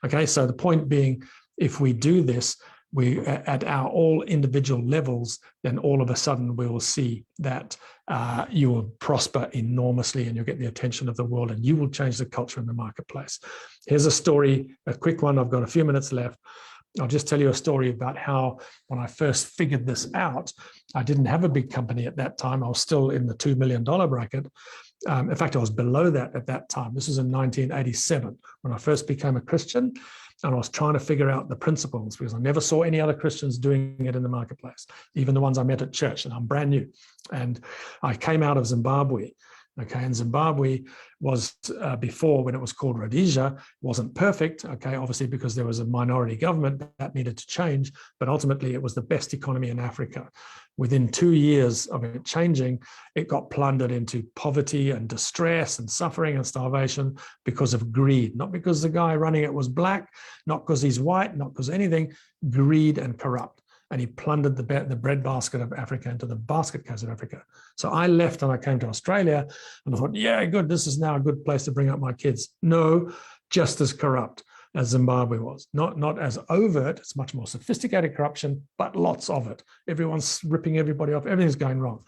Okay, so the point being, if we do this, we at our all individual levels, then all of a sudden we will see that you will prosper enormously and you'll get the attention of the world and you will change the culture in the marketplace. Here's a story, a quick one. I've got a few minutes left. I'll just tell you a story about how when I first figured this out, I didn't have a big company at that time. I was still in the $2 million bracket. In fact, I was below that at that time. This was in 1987 when I first became a Christian, and I was trying to figure out the principles because I never saw any other Christians doing it in the marketplace, even the ones I met at church, and I'm brand new. And I came out of Zimbabwe. Okay, and Zimbabwe was before, when it was called Rhodesia, wasn't perfect, okay, obviously because there was a minority government that needed to change, but ultimately it was the best economy in Africa. Within 2 years of it changing, it got plundered into poverty and distress and suffering and starvation because of greed, not because the guy running it was black, not because he's white, not because anything, greed and corrupt. And he plundered the breadbasket of Africa into the basket case of Africa. So I left and I came to Australia and I thought, yeah, good, this is now a good place to bring up my kids. No, just as corrupt as Zimbabwe was. Not as overt, it's much more sophisticated corruption, but lots of it. Everyone's ripping everybody off, everything's going wrong.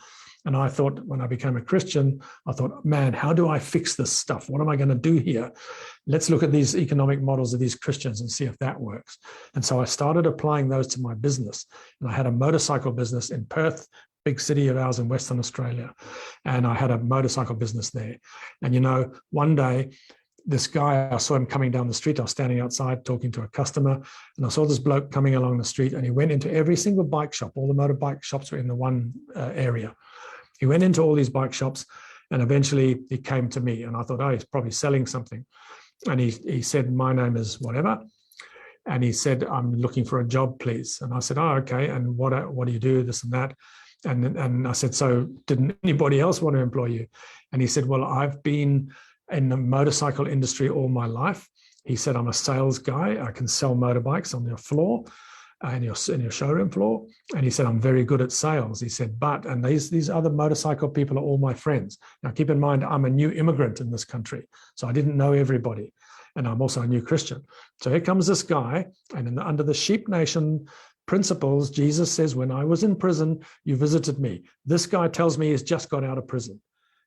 And I thought, when I became a Christian, I thought, man, how do I fix this stuff? What am I going to do here? Let's look at these economic models of these Christians and see if that works. And so I started applying those to my business. And I had a motorcycle business in Perth, big city of ours in Western Australia. And I had a motorcycle business there. And, one day, this guy, I saw him coming down the street. I was standing outside talking to a customer, and I saw this bloke coming along the street, and he went into every single bike shop. All the motorbike shops were in the one area. He went into all these bike shops, and eventually he came to me, and I thought, oh, he's probably selling something. And he said, my name is whatever. And he said, I'm looking for a job, please. And I said, oh, okay. And what do you do? This and that. And I said, so didn't anybody else want to employ you? And he said, well, I've been in the motorcycle industry all my life. He said, I'm a sales guy. I can sell motorbikes on your floor. In your showroom floor. And he said, I'm very good at sales. He said, and these other motorcycle people are all my friends. Now, keep in mind, I'm a new immigrant in this country, so I didn't know everybody. And I'm also a new Christian. So here comes this guy, and under the sheep nation principles, Jesus says, when I was in prison, you visited me. This guy tells me he's just got out of prison.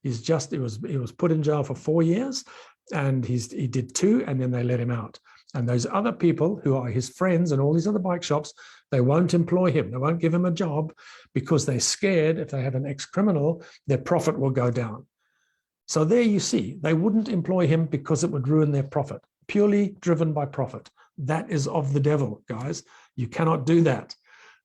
He was put in jail for 4 years, and he did 2, and then they let him out. And those other people who are his friends and all these other bike shops, they won't employ him. They won't give him a job because they're scared if they have an ex-criminal, their profit will go down. So there you see, they wouldn't employ him because it would ruin their profit, purely driven by profit. That is of the devil, guys. You cannot do that.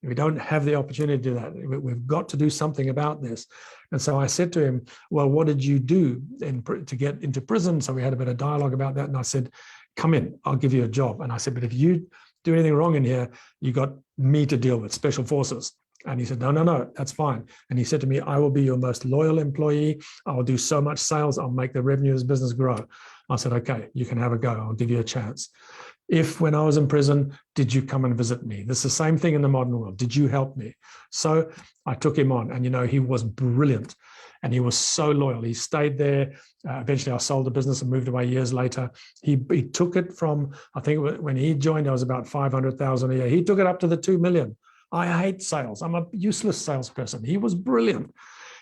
We don't have the opportunity to do that. We've got to do something about this. And so I said to him, well, what did you do to get into prison? So we had a bit of dialogue about that. And I said, come in, I'll give you a job. And I said, but if you do anything wrong in here, you got me to deal with, special forces. And he said, no, that's fine. And he said to me, I will be your most loyal employee. I will do so much sales. I'll make the revenue of this business grow. I said, okay, you can have a go. I'll give you a chance. If when I was in prison, did you come and visit me? This is the same thing in the modern world. Did you help me? So I took him on, and, he was brilliant and he was so loyal. He stayed there. Eventually I sold the business and moved away years later. He took it from, I think when he joined, I was about 500,000 a year. He took it up to the 2 million. I hate sales. I'm a useless salesperson. He was brilliant.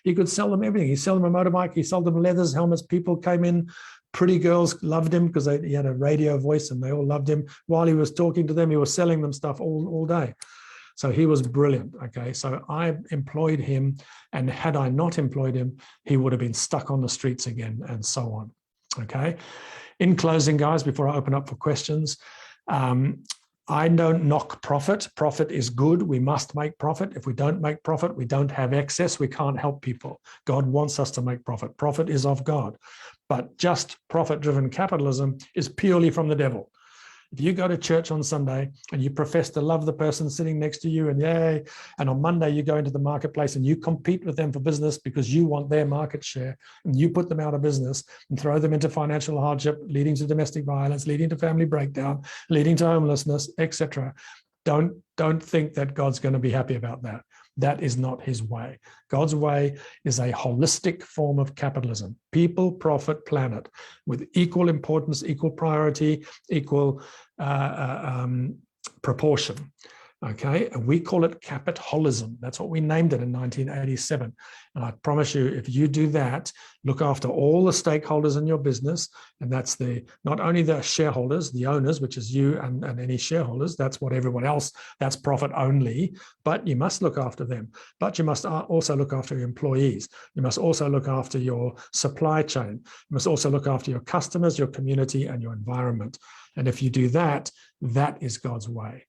He could sell them everything. He sold them a motorbike. He sold them leathers, helmets. People came in. Pretty girls loved him because he had a radio voice and they all loved him. While he was talking to them, he was selling them stuff all day. So he was brilliant. Okay, so I employed him, and had I not employed him, he would have been stuck on the streets again, and so on. Okay. In closing, guys, before I open up for questions, I don't knock profit. Profit is good. We must make profit. If we don't make profit, we don't have excess. We can't help people. God wants us to make profit. Profit is of God. But just profit-driven capitalism is purely from the devil. If you go to church on Sunday and you profess to love the person sitting next to you, and yay, and on Monday you go into the marketplace and you compete with them for business because you want their market share, and you put them out of business and throw them into financial hardship, leading to domestic violence, leading to family breakdown, leading to homelessness, etc. Don't think that God's going to be happy about that. That is not his way. God's way is a holistic form of capitalism. People, profit, planet, with equal importance, equal priority, equal proportion. Okay, and we call it capitalism. That's what we named it in 1987. And I promise you, if you do that, look after all the stakeholders in your business, and that's not only the shareholders, the owners, which is you and any shareholders, that's what everyone else, that's profit only, but you must look after them. But you must also look after your employees. You must also look after your supply chain. You must also look after your customers, your community, and your environment. And if you do that, that is God's way.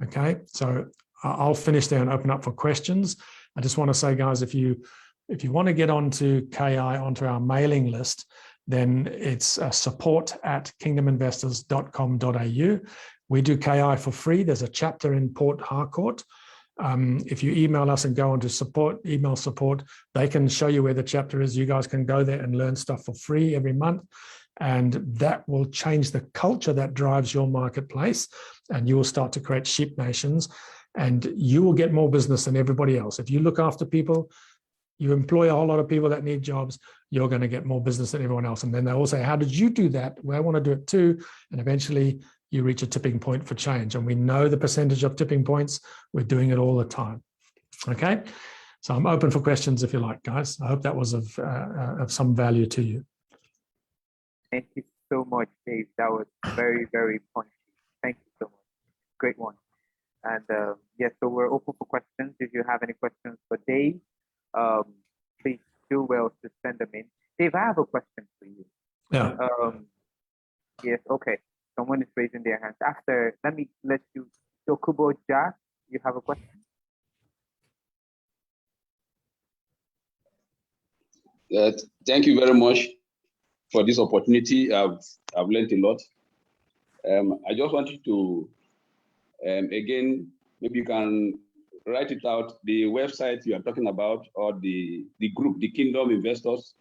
Okay, so I'll finish there and open up for questions. I just want to say, guys, if you want to get onto KI, onto our mailing list, then it's support@kingdominvestors.com.au. We do KI for free. There's a chapter in Port Harcourt. If you email us and go onto email support, they can show you where the chapter is. You guys can go there and learn stuff for free every month. And that will change the culture that drives your marketplace. And you will start to create sheep nations, and you will get more business than everybody else. If you look after people, you employ a whole lot of people that need jobs, you're going to get more business than everyone else. And then they all say, how did you do that? Well, I want to do it too. And eventually you reach a tipping point for change. And we know the percentage of tipping points. We're doing it all the time. Okay. So I'm open for questions if you like, guys. I hope that was of some value to you. Thank you so much, Dave. That was very, very punchy. Thank you so much. Great one. And yes, so we're open for questions. If you have any questions for Dave, please do well to send them in. Dave, I have a question for you. Yeah. Yes, okay. Someone is raising their hands. After, let you, Dokubo Jack, you have a question? Thank you very much for this opportunity. I've learned a lot. I just wanted to, again, maybe you can write it out, the website you are talking about, or the group, the Kingdom Investors,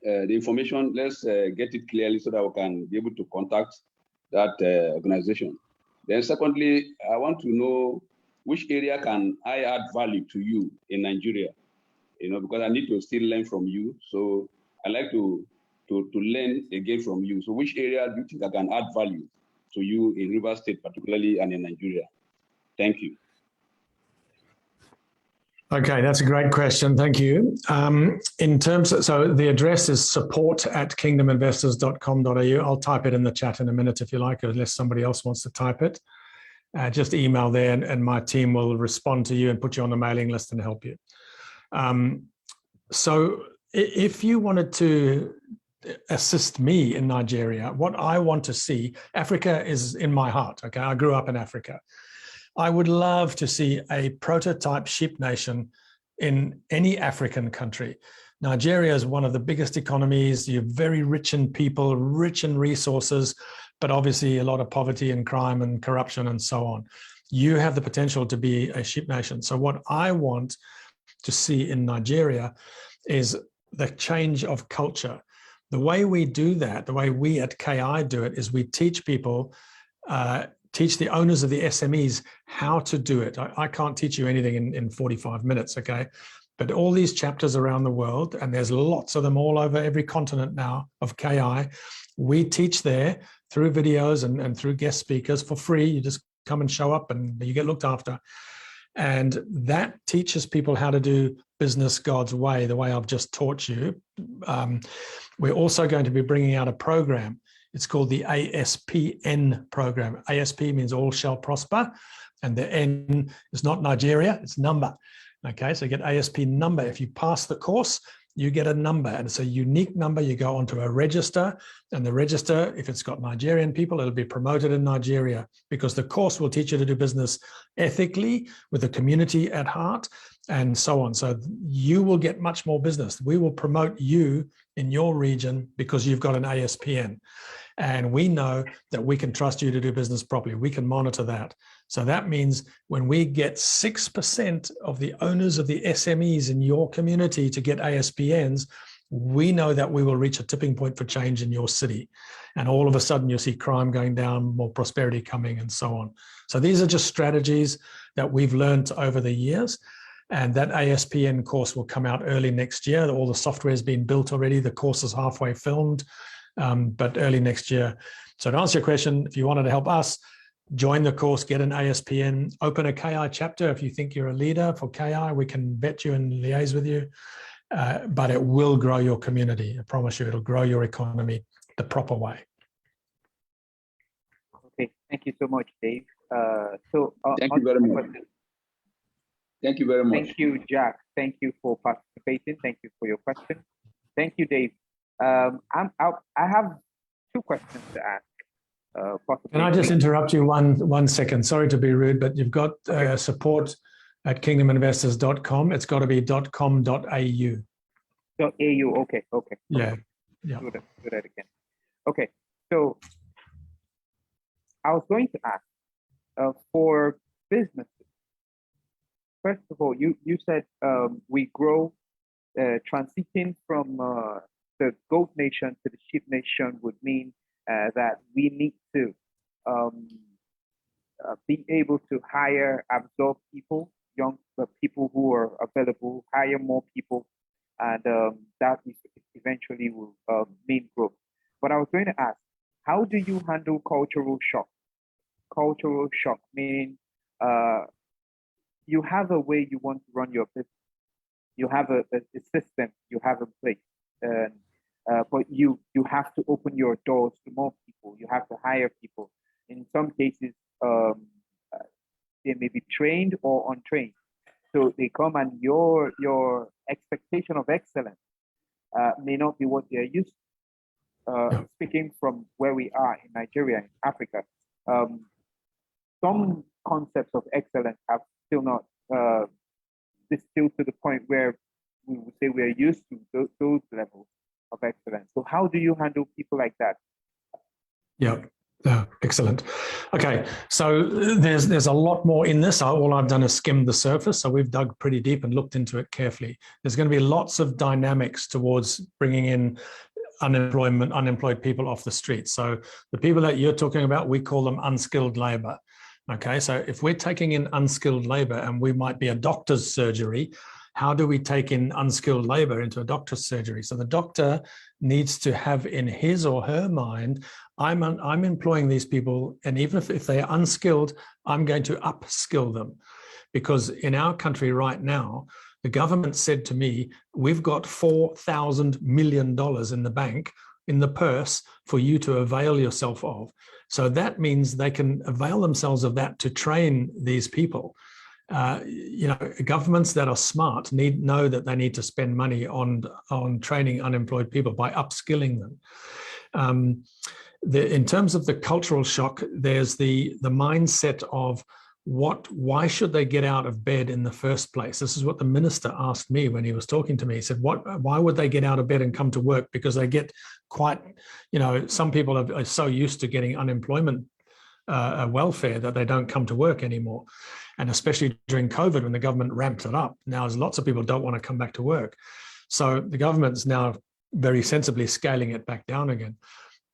the information, let's get it clearly so that we can be able to contact that organization. Then secondly, I want to know which area can I add value to you in Nigeria, because I need to still learn from you. So I like to learn again from you. So which area do you think I can add value to you in Rivers State, particularly, and in Nigeria? Thank you. Okay, that's a great question. Thank you. In terms of, so the address is support@kingdominvestors.com.au. I'll type it in the chat in a minute if you like, unless somebody else wants to type it. Just email there and my team will respond to you and put you on the mailing list and help you. So if you wanted to assist me in Nigeria, what I want to see, Africa is in my heart, okay? I grew up in Africa. I would love to see a prototype sheep nation in any African country. Nigeria is one of the biggest economies. You're very rich in people, rich in resources, but obviously a lot of poverty and crime and corruption and so on. you have the potential to be a sheep nation. So what I want to see in Nigeria is the change of culture. The way we do that, the way we at KI do it, is we teach people, teach the owners of the SMEs how to do it. I can't teach you anything in 45 minutes, okay? But all these chapters around the world, and there's lots of them all over every continent now of KI, we teach there through videos and through guest speakers for free. You just come and show up and you get looked after. And that teaches people how to do business God's way, the way I've just taught you. We're also going to be bringing out a program. It's called the ASPN program. ASP means all shall prosper. And the N is not Nigeria, it's number. Okay, so you get ASP number. If you pass the course, you get a number, and it's a unique number. You go onto a register, and the register, if it's got Nigerian people, it'll be promoted in Nigeria, because the course will teach you to do business ethically with the community at heart and so on. So you will get much more business. We will promote you in your region because you've got an ASPN. And we know that we can trust you to do business properly. We can monitor that. So that means when we get 6% of the owners of the SMEs in your community to get ASPNs, we know that we will reach a tipping point for change in your city. And all of a sudden you'll see crime going down, more prosperity coming, and so on. So these are just strategies that we've learned over the years. And that ASPN course will come out early next year. All the software has been built already. The course is halfway filmed, but early next year. So to answer your question, if you wanted to help us, join the course, get an ASPN, open a KI chapter. If you think you're a leader for KI, we can vet you and liaise with you. But it will grow your community. I promise you, it'll grow your economy the proper way. Okay, thank you so much, Dave. Thank you very much. Thank you very much. Thank you, Jack. Thank you for participating. Thank you for your question. Thank you, Dave. I have two questions to ask. Can I just interrupt you one second? Sorry to be rude, but you've got support at kingdominvestors.com. It's got to be .com.au. .au. Okay. Yeah. Do that again. Okay. So I was going to ask for businesses. First of all, you said we grow, transiting from the goat nation to the sheep nation would mean that we need to be able to hire, absorb people, young people who are available, hire more people, and that is eventually will mean growth. But I was going to ask, how do you handle cultural shock? Cultural shock meaning you have a way you want to run your business. You have a system you have in place, but you have to open your doors to more people. You have to hire people. In some cases, they may be trained or untrained. So they come, and your expectation of excellence may not be what they're used to. Speaking from where we are in Nigeria, in Africa, some concepts of excellence have still not distilled to the point where we would say we're used to those levels of excellence. So how do you handle people like that? Yeah. Excellent. Okay, so there's a lot more in this. All I've done is skimmed the surface. So we've dug pretty deep and looked into it carefully. There's going to be lots of dynamics towards bringing in unemployed people off the street. So the people that you're talking about, we call them unskilled labor. Okay, so if we're taking in unskilled labor, and we might be a doctor's surgery, how do we take in unskilled labor into a doctor's surgery? So the doctor needs to have in his or her mind, I'm employing these people, and even if they are unskilled, I'm going to upskill them. Because in our country right now, the government said to me, we've got $4,000 million in the bank, in the purse, for you to avail yourself of. So that means they can avail themselves of that to train these people. Governments that are smart know that they need to spend money on training unemployed people by upskilling them. In terms of the cultural shock, there's the mindset of why should they get out of bed in the first place? This is what the minister asked me when he was talking to me. He said, why would they get out of bed and come to work? Because they get quite, some people are so used to getting unemployment welfare that they don't come to work anymore. And especially during COVID, when the government ramped it up, now there's lots of people don't want to come back to work. So the government's now very sensibly scaling it back down again.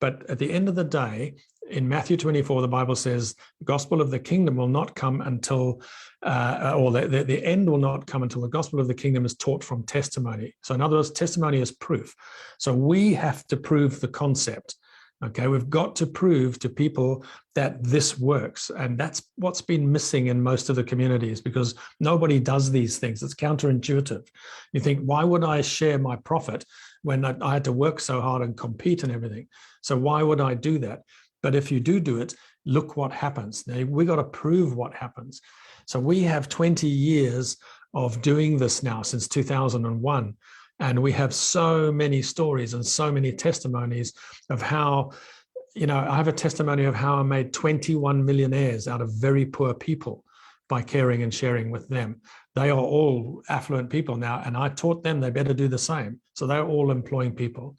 But at the end of the day, in Matthew 24, the Bible says the gospel of the kingdom will not come until, or the end will not come until the gospel of the kingdom is taught from testimony. So in other words, testimony is proof. So we have to prove the concept. Okay, we've got to prove to people that this works. And that's what's been missing in most of the communities, because nobody does these things. It's counterintuitive. You think, why would I share my profit when I had to work so hard and compete and everything? So why would I do that? But if you do it, look what happens. Now, we got to prove what happens. So we have 20 years of doing this now, since 2001. And we have so many stories and so many testimonies of how, I have a testimony of how I made 21 millionaires out of very poor people by caring and sharing with them. They are all affluent people now, and I taught them they better do the same. So they're all employing people.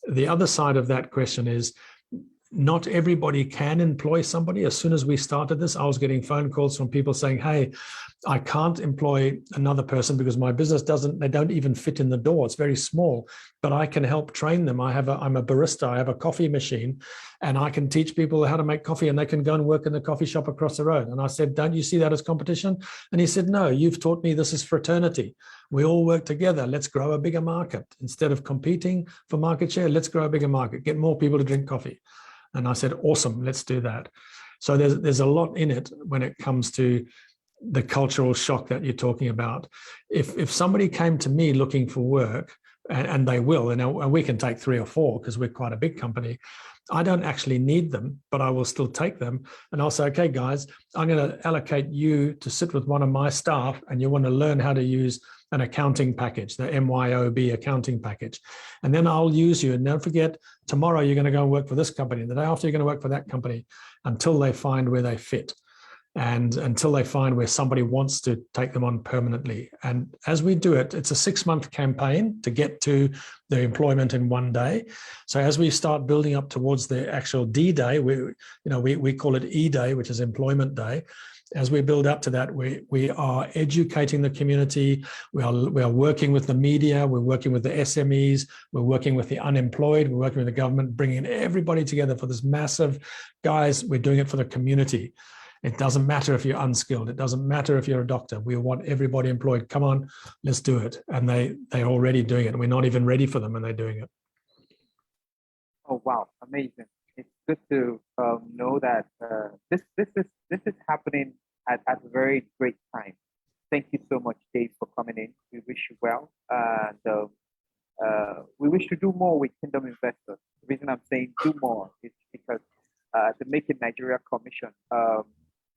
The other side of that question is, not everybody can employ somebody. As soon as we started this, I was getting phone calls from people saying, hey, I can't employ another person because my business they don't even fit in the door. It's very small, but I can help train them. I'm a barista. I have a coffee machine, and I can teach people how to make coffee, and they can go and work in the coffee shop across the road. And I said, don't you see that as competition? And he said, no, you've taught me this is fraternity. We all work together. Let's grow a bigger market. Instead of competing for market share, let's grow a bigger market, get more people to drink coffee. And I said, awesome, let's do that. So there's a lot in it when it comes to the cultural shock that you're talking about. If somebody came to me looking for work, and they will, and we can take 3 or 4 because we're quite a big company, I don't actually need them, but I will still take them. And I'll say, okay, guys, I'm going to allocate you to sit with one of my staff, and you want to learn how to use an accounting package, the MYOB accounting package. And then I'll use you. And don't forget, tomorrow you're going to go and work for this company. The day after, you're going to work for that company, until they find where they fit, and until they find where somebody wants to take them on permanently. And as we do it, it's a 6-month campaign to get to the employment in 1 day. So as we start building up towards the actual D-Day, we call it E-Day, which is employment day. As we build up to that, we are educating the community. We are working with the media. We're working with the SMEs. We're working with the unemployed. We're working with the government, bringing everybody together for this massive, guys, we're doing it for the community. It doesn't matter if you're unskilled. It doesn't matter if you're a doctor. We want everybody employed. Come on, let's do it. And they're already doing it. We're not even ready for them, and they're doing it. Oh wow, amazing! It's good to know that this is happening at a very great time. Thank you so much, Dave, for coming in. We wish you well, and we wish to do more with Kingdom Investors. The reason I'm saying do more is because the Make in Nigeria Commission,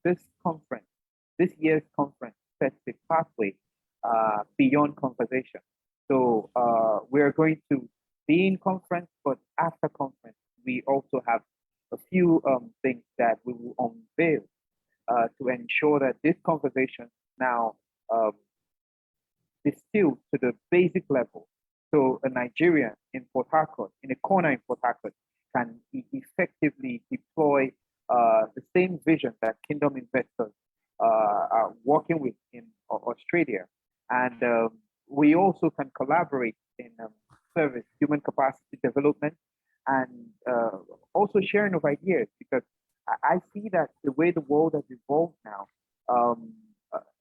this year's conference sets a pathway beyond conversation. So we're going to be in conference, but after conference, we also have a few things that we will unveil to ensure that this conversation now distilled to the basic level. So a Nigerian in Port Harcourt, in a corner in Port Harcourt, can effectively deploy the same vision that Kingdom Investors are working with in Australia. And we also can collaborate in service, human capacity development, and also sharing of ideas, because I see that the way the world has evolved now,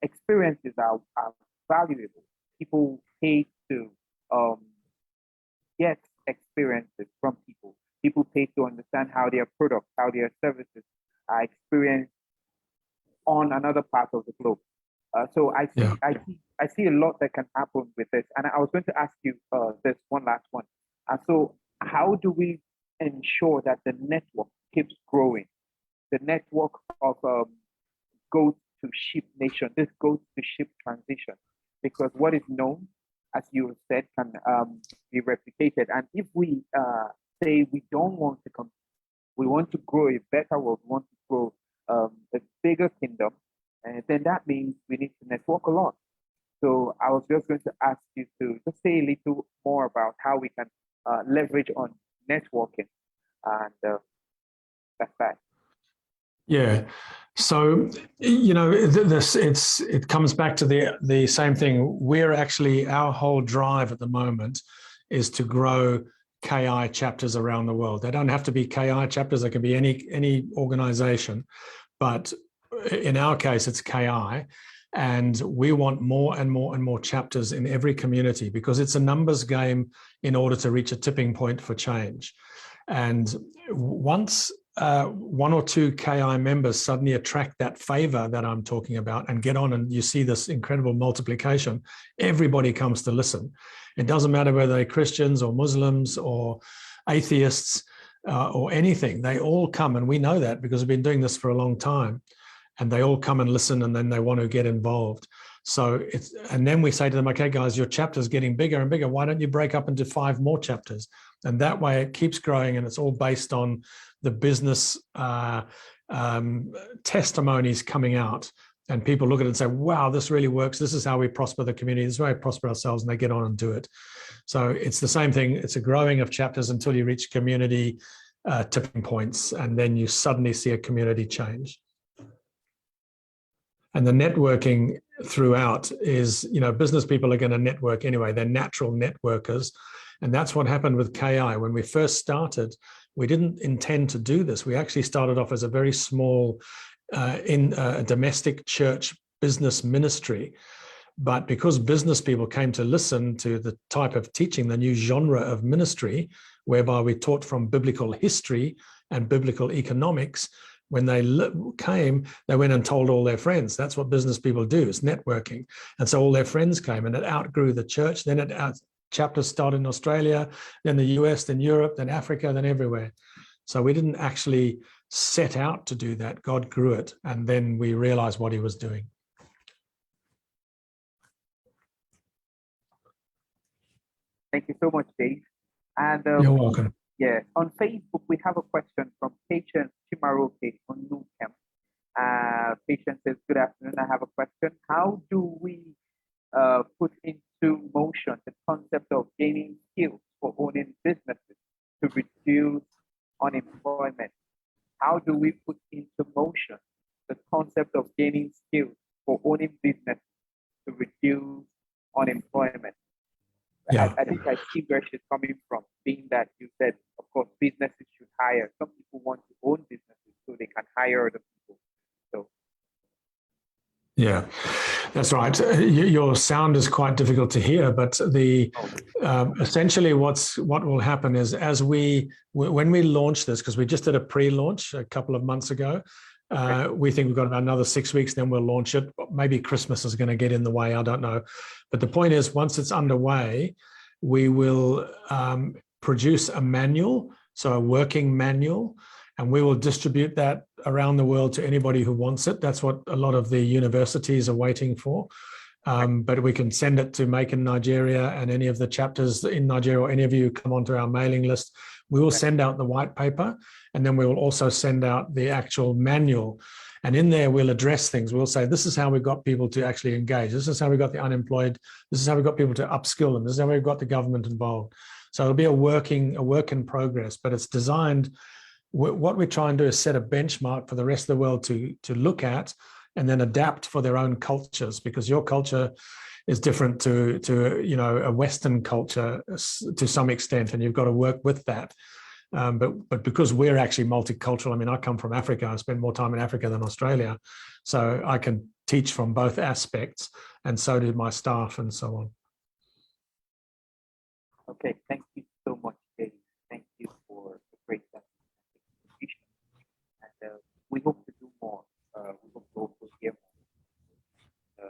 experiences are valuable. People pay to get experiences from people. People pay to understand how their products, how their services are experienced on another part of the globe. So I see a lot that can happen with this. And I was going to ask you this one last one. So how do we ensure that the network keeps growing? The network of goat to sheep nation, this goat to sheep transition, because what is known, as you said, can be replicated. And if we say we don't want to compete, we want to grow a better world, we want to grow a bigger kingdom, and then that means we need to network a lot. So I was just going to ask you to just say a little more about how we can leverage on networking, and that's that. Yeah. So, it comes back to the same thing. We're actually, our whole drive at the moment is to grow KI chapters around the world. They don't have to be KI chapters. They can be any organization, but in our case, it's KI. And we want more and more and more chapters in every community because it's a numbers game in order to reach a tipping point for change. And once one or two KI members suddenly attract that favor that I'm talking about and get on, and you see this incredible multiplication, everybody comes to listen. It doesn't matter whether they're Christians or Muslims or atheists or anything. They all come, and we know that because we've been doing this for a long time. And they all come and listen, and then they want to get involved. So and then we say to them, okay, guys, your chapter's getting bigger and bigger. Why don't you break up into 5 more chapters? And that way it keeps growing, and it's all based on the business testimonies coming out. And people look at it and say, wow, this really works. This is how we prosper the community. This is how we prosper ourselves, and they get on and do it. So it's the same thing. It's a growing of chapters until you reach community tipping points, and then you suddenly see a community change. And the networking throughout is, business people are going to network anyway. They're natural networkers. And that's what happened with KI. When we first started, we didn't intend to do this. We actually started off as a very small domestic church business ministry. But because business people came to listen to the type of teaching, the new genre of ministry, whereby we taught from biblical history and biblical economics, when they came, they went and told all their friends. That's what business people do, is networking. And so all their friends came, and it outgrew the church. Then chapters started in Australia, then the US, then Europe, then Africa, then everywhere. So we didn't actually set out to do that. God grew it, and then we realized what he was doing. Thank you so much, Dave. And You're welcome. yeah, on Facebook, we have a question from Patience Chimaroke on Newcamp. Patience says, good afternoon, I have a question. How do we put into motion the concept of gaining skills for owning businesses to reduce unemployment? How do we put into motion the concept of gaining skills for owning businesses to reduce unemployment? Yeah. I think I see where she's coming from, being that you said, of course, businesses should hire. Some people want to own businesses so they can hire other people. So, yeah, that's right. Your sound is quite difficult to hear, but essentially what will happen is when we launch this, because we just did a pre-launch a couple of months ago, we think we've got about another 6 weeks, then we'll launch it. Maybe Christmas is going to get in the way, I don't know. But the point is, once it's underway, we will produce a manual, so a working manual, and we will distribute that around the world to anybody who wants it. That's what a lot of the universities are waiting for. But we can send it to Make in Nigeria, and any of the chapters in Nigeria, or any of you who come onto our mailing list, we will send out the white paper, and then we will also send out the actual manual. And in there, we'll address things. We'll say, this is how we got people to actually engage. This is how we got the unemployed. This is how we got people to upskill them. This is how we got the government involved. So it'll be a work in progress, but it's designed. What we try and do is set a benchmark for the rest of the world to look at, and then adapt for their own cultures, because your culture is different to a Western culture to some extent, and you've got to work with that. But because we're actually multicultural, I mean, I come from Africa. I spend more time in Africa than Australia, so I can teach from both aspects, and so do my staff and so on. okay, thank you so much, Dave. Thank you for the great presentation. And we hope to do more. We hope to also hear more.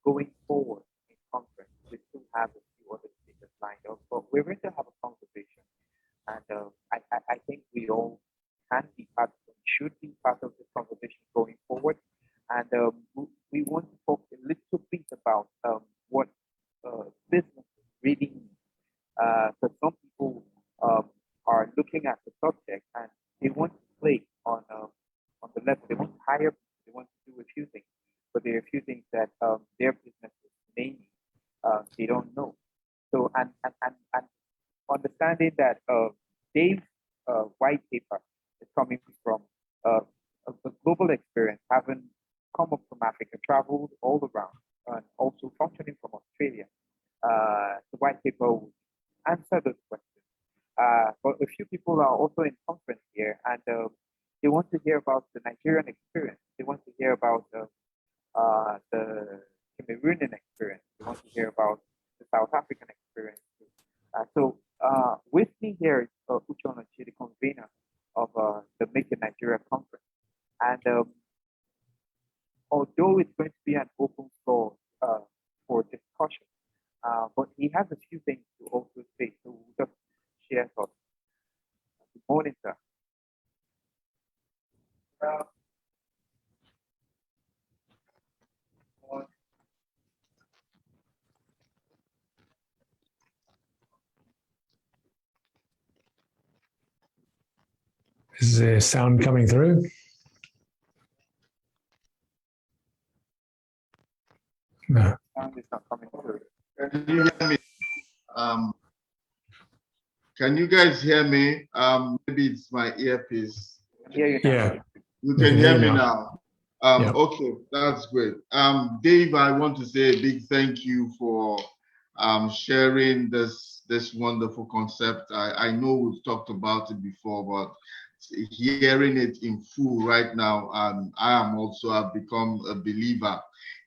Going forward in conference, we still have a few other speakers lined up, but we're going to have a conversation. And I think we all can be part of, should be part of this conversation going forward. And we want to talk a little bit about what businesses really need. So some people are looking at the subject and they want to play on the level. They want to hire people. They want to do a few things, but there are a few things that their businesses may need. They don't know. So and understanding that Dave's white paper is coming from a global experience, having come up from Africa, traveled all around, and also functioning from Australia. The white paper would answer those questions. But a few people are also in conference here, and they want to hear about the Nigerian experience. They want to hear about the Cameroonian experience. They want to hear about the South African experience. So with me here is Uchonochi, the convener of the Make in Nigeria conference. And although it's going to be an open floor for discussion, but he has a few things to also say. So we'll just share thoughts. Good morning, sir. Is there sound coming through? No. Sound is not coming through. Can you hear me? Can you guys hear me? Maybe it's my earpiece. Hear you now. Yeah. You We can can hear hear me you now. Yep. Okay, that's great. Dave, I want to say a big thank you for sharing this wonderful concept. I know we've talked about it before, but hearing it in full right now, and I am also have become a believer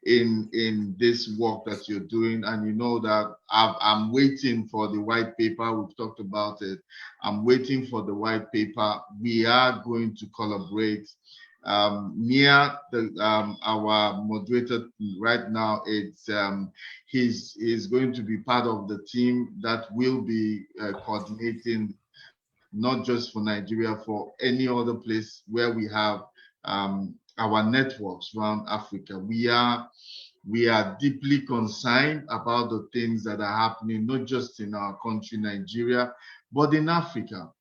in this work that you're doing. And you know that I'm waiting for the white paper. We've talked about it. I'm waiting for the white paper. We are going to collaborate. Near our moderator right now, it's he's going to be part of the team that will be coordinating, not just for Nigeria, for any other place where we have our networks around Africa. We are deeply concerned about the things that are happening, not just in our country, Nigeria, but in Africa.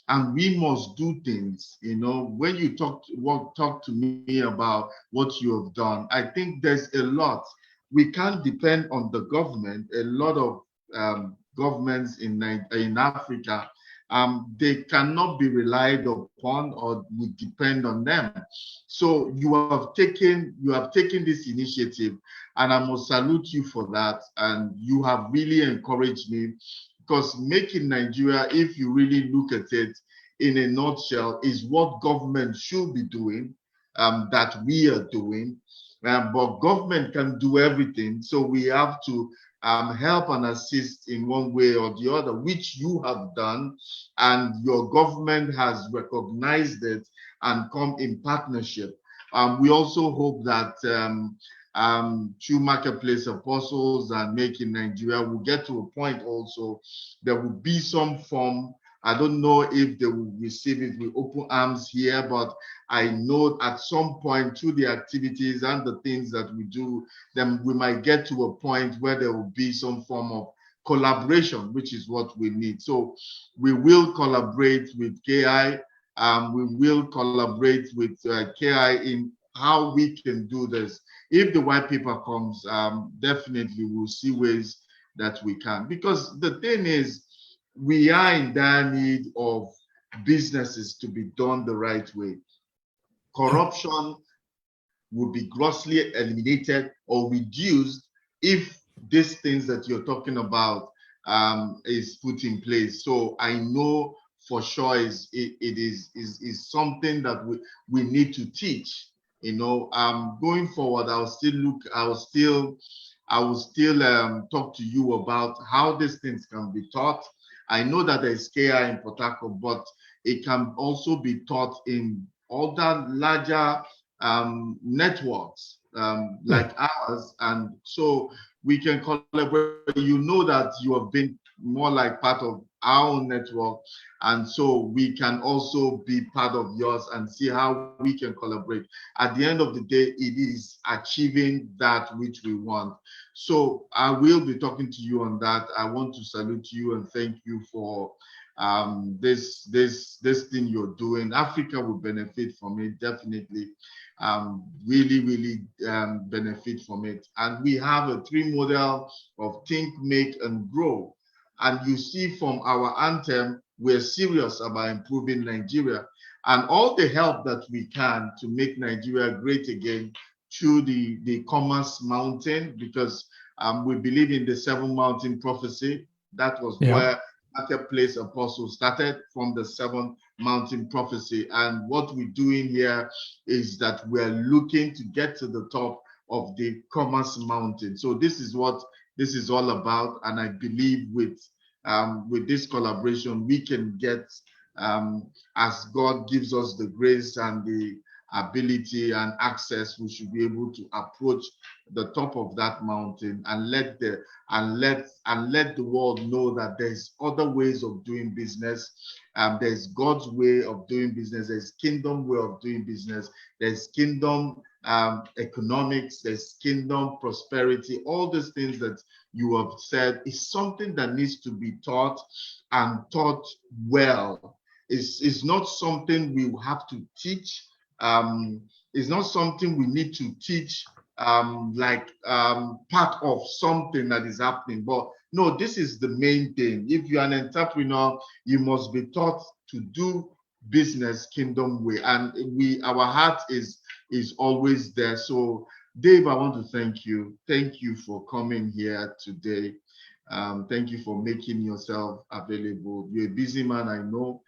And we must do things. You know, when you talk to me about what you have done, I think there's a lot. We can't depend on the government. A lot of governments in Africa, they cannot be relied upon, or we depend on them. So you have taken this initiative, and I must salute you for that. And you have really encouraged me, because making Nigeria, if you really look at it in a nutshell, is what government should be doing, that we are doing. But government can do everything, so we have to help and assist in one way or the other, which you have done, and your government has recognized it and come in partnership. We also hope that through Marketplace Apostles and Making Nigeria, we'll get to a point also there will be some form. I don't know if they will receive it with open arms here, but I know at some point through the activities and the things that we do, then we might get to a point where there will be some form of collaboration, which is what we need. So we will collaborate with KI. We will collaborate with KI in how we can do this. If the white paper comes, definitely we'll see ways that we can. Because the thing is, we are in dire need of businesses to be done the right way. Corruption will be grossly eliminated or reduced if these things that you're talking about is put in place. So I know for sure it is something that we need to teach. You know, going forward, I will still talk to you about how these things can be taught. I know that there's KI in Port Harcourt, but it can also be taught in other larger networks like ours, and so we can collaborate. You know that you have been more like part of our own network, and so we can also be part of yours and see how we can collaborate. At the end of the day, it is achieving that which we want. So I will be talking to you on that. I want to salute you and thank you for this thing you're doing. Africa will benefit from it, definitely. Really benefit from it. And we have a 3 model of think, make, and grow. And you see from our anthem, we're serious about improving Nigeria. and all the help that we can to make Nigeria great again through the Commerce Mountain, because we believe in the 7 mountain prophecy. That was where Marketplace Apostle started, from the 7 mountain prophecy. And what we're doing here is that we're looking to get to the top of the Commerce Mountain. So this is what this is all about. And I believe with this collaboration, we can get, as God gives us the grace and the ability and access, we should be able to approach the top of that mountain and let the world know that there's other ways of doing business. There's God's way of doing business. There's kingdom way of doing business. There's kingdom economics. There's kingdom prosperity. All these things that you have said is something that needs to be taught, and taught well. It's not something we have to teach. It's not something we need to teach part of something that is happening. But no, this is the main thing. If you're an entrepreneur, you must be taught to do business kingdom way. And our heart is always there. So Dave, I want to thank you. Thank you for coming here today. Thank you for making yourself available. You're a busy man, I know.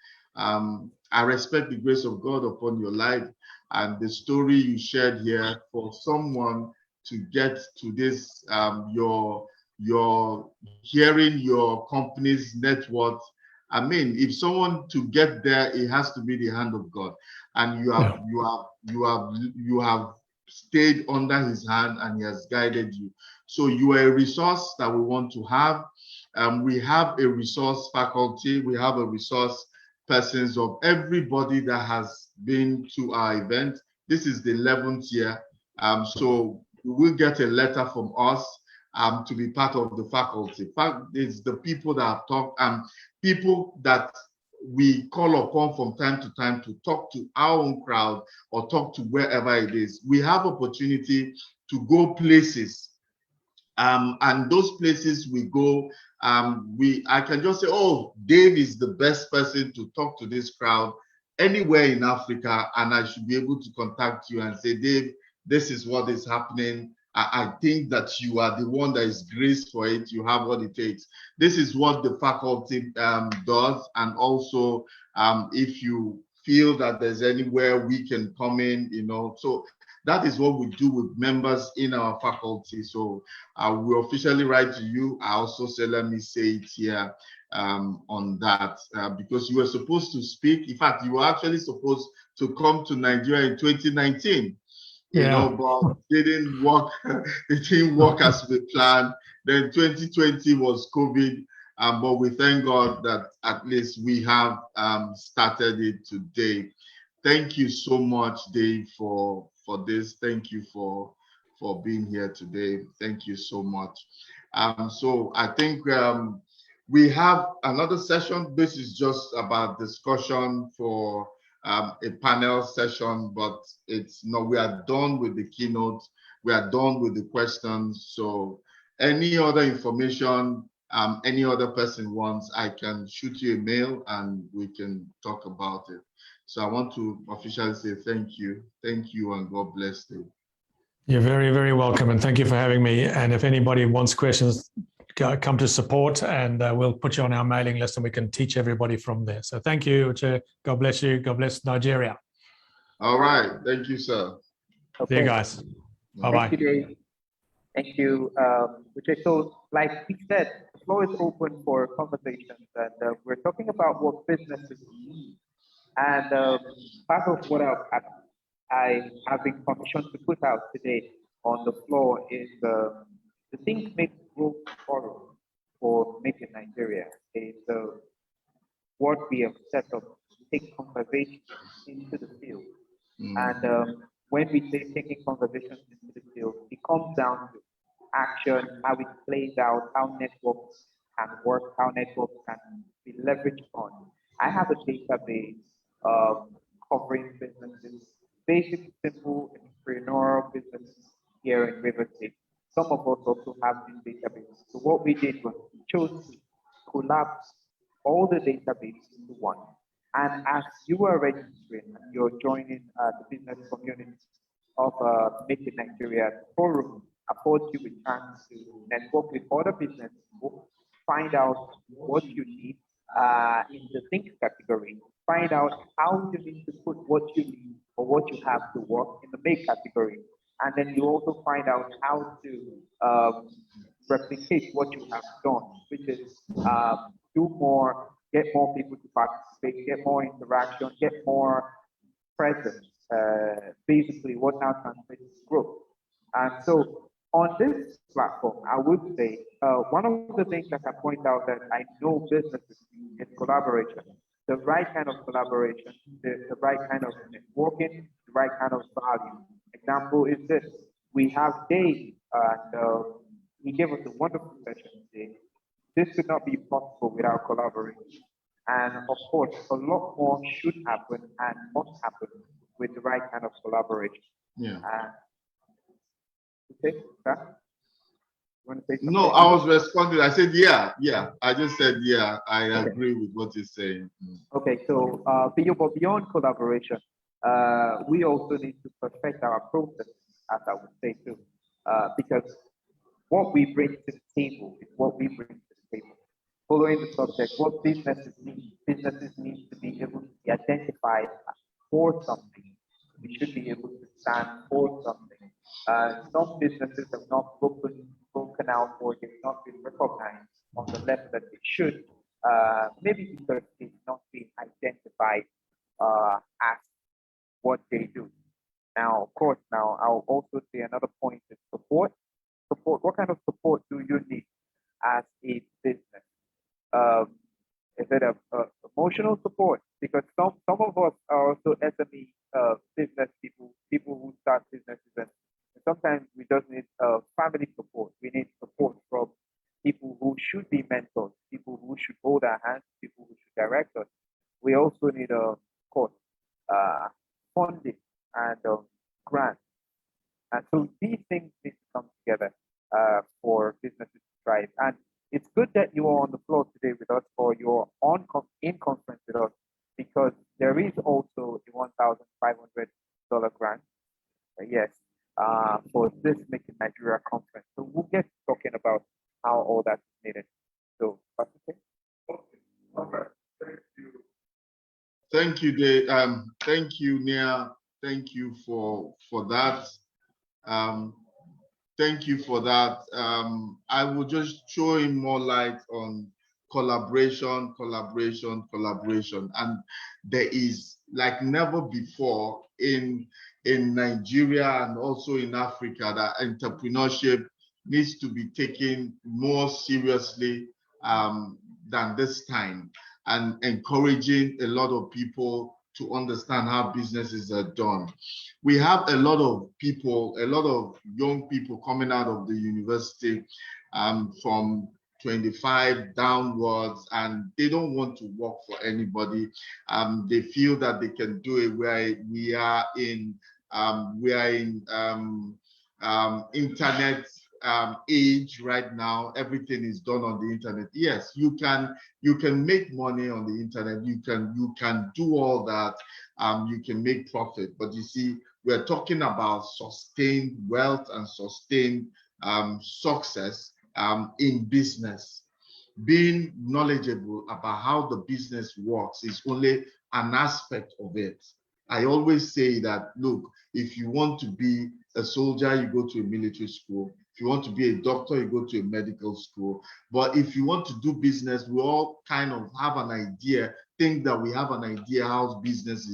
I respect the grace of God upon your life, and the story you shared here, for someone to get to this, your hearing your company's net worth. I mean, if someone to get there, it has to be the hand of God, and you have stayed under his hand, and he has guided you. So you are a resource that we want to have. We have a resource faculty. We have a resource persons of everybody that has been to our event. This is the 11th year. So we will get a letter from us to be part of the faculty. It's the people that have talked, people that we call upon from time to time to talk to our own crowd or talk to wherever it is. We have opportunity to go places. And those places we go, I can just say, oh, Dave is the best person to talk to this crowd anywhere in Africa, and I should be able to contact you and say, Dave, this is what is happening. I think that you are the one that is graced for it. You have what it takes. This is what the faculty does. And also, if you feel that there's anywhere we can come in, so that is what we do with members in our faculty. So we officially write to you. I also say, let me say it here on that, because you were supposed to speak. In fact, you were actually supposed to come to Nigeria in 2019, but it didn't work. It didn't work as we planned. Then 2020 was COVID, but we thank God that at least we have started it today. Thank you so much, Dave, for this. Thank you for being here today. Thank you so much. So I think we have another session. This is just about discussion for a panel session, but it's no, we are done with the keynote. We are done with the questions. So any other information any other person wants, I can shoot you a mail and we can talk about it. So I want to officially say thank you, and God bless you. You're very, very welcome, and thank you for having me. And if anybody wants questions, come to support, and we'll put you on our mailing list, and we can teach everybody from there. So thank you, Uche. God bless you. God bless Nigeria. All right. Thank you, sir. Okay. See you guys. Bye-bye. Thank you, Dave. Thank you, Uche. So, like we said, the floor is open for conversations, and we're talking about what businesses need. And part of what I have been commissioned to put out today on the floor is the things make growth tomorrow for Made in Nigeria. Is what we have set up to take conversations into the field. And when we say taking conversations into the field, it comes down to action, how it plays out, how networks can work, how networks can be leveraged on. I have a database covering businesses, basic, simple entrepreneurial businesses here in River State. Some of us also have this database. So what we did was we chose to collapse all the databases into one. And as you are registering and you're joining the business community of Make in Nigeria forum, affords you a chance to network with other business people, find out what you need in the think category, find out how you need to put what you need or what you have to work in the make category. And then you also find out how to replicate what you have done, which is do more, get more people to participate, get more interaction, get more presence. Basically, what now translates to growth. And so on this platform, I would say one of the things I can point out that I know businesses is collaboration. The right kind of collaboration, the right kind of networking, the right kind of value. Example is this: we have Dave, and he gave us a wonderful session today. This could not be possible without collaboration. And of course, a lot more should happen and must happen with the right kind of collaboration. Yeah. Okay, that? You want to say something? No, I was responding. I said, yeah, yeah. I just said, yeah, I agree with what you're saying. Okay, so beyond collaboration, we also need to perfect our process, as I would say too, because what we bring to the table is what we bring to the table. Following the subject, what businesses need to be able to be identified for something. We should be able to stand for something. Some businesses have not broken out or they've not been recognized on the level that they should, maybe because they've not been identified as what they do. Now, of course, now I'll also say another point is support. Support. What kind of support do you need as a business? Is it a emotional support? Because some of us are also SME business people who start businesses, and sometimes we just need family support. We need support from people who should be mentors, people who should hold our hands, people who should direct us. We also need, of course, funding and grants. And so these things need to come together for businesses to thrive. And it's good that you are on the floor today with us, or you're in conference with us, because there is also a $1,500 grant. Yes, for this Make in Nigeria conference. So we'll get talking about how all that is needed. So, okay. All right. Thank you, Dave. Thank you, Nia. Thank you for that. Thank you for that. I will just throw in more light on collaboration. And there is, like never before in Nigeria and also in Africa, that entrepreneurship needs to be taken more seriously than this time, and encouraging a lot of people to understand how businesses are done. We have a lot of people, a lot of young people coming out of the university from 25 downwards, and they don't want to work for anybody. They feel that they can do it. We are in internet age right now. Everything is done on the internet. Yes, you can make money on the internet. You can do all that. You can make profit. But you see, we're talking about sustained wealth and sustained success in business. Being knowledgeable about how the business works is only an aspect of it. I always say that, look, if you want to be a soldier, you go to a military school. If you want to be a doctor, you go to a medical school. But if you want to do business, we all kind of have an idea, think that we have an idea how business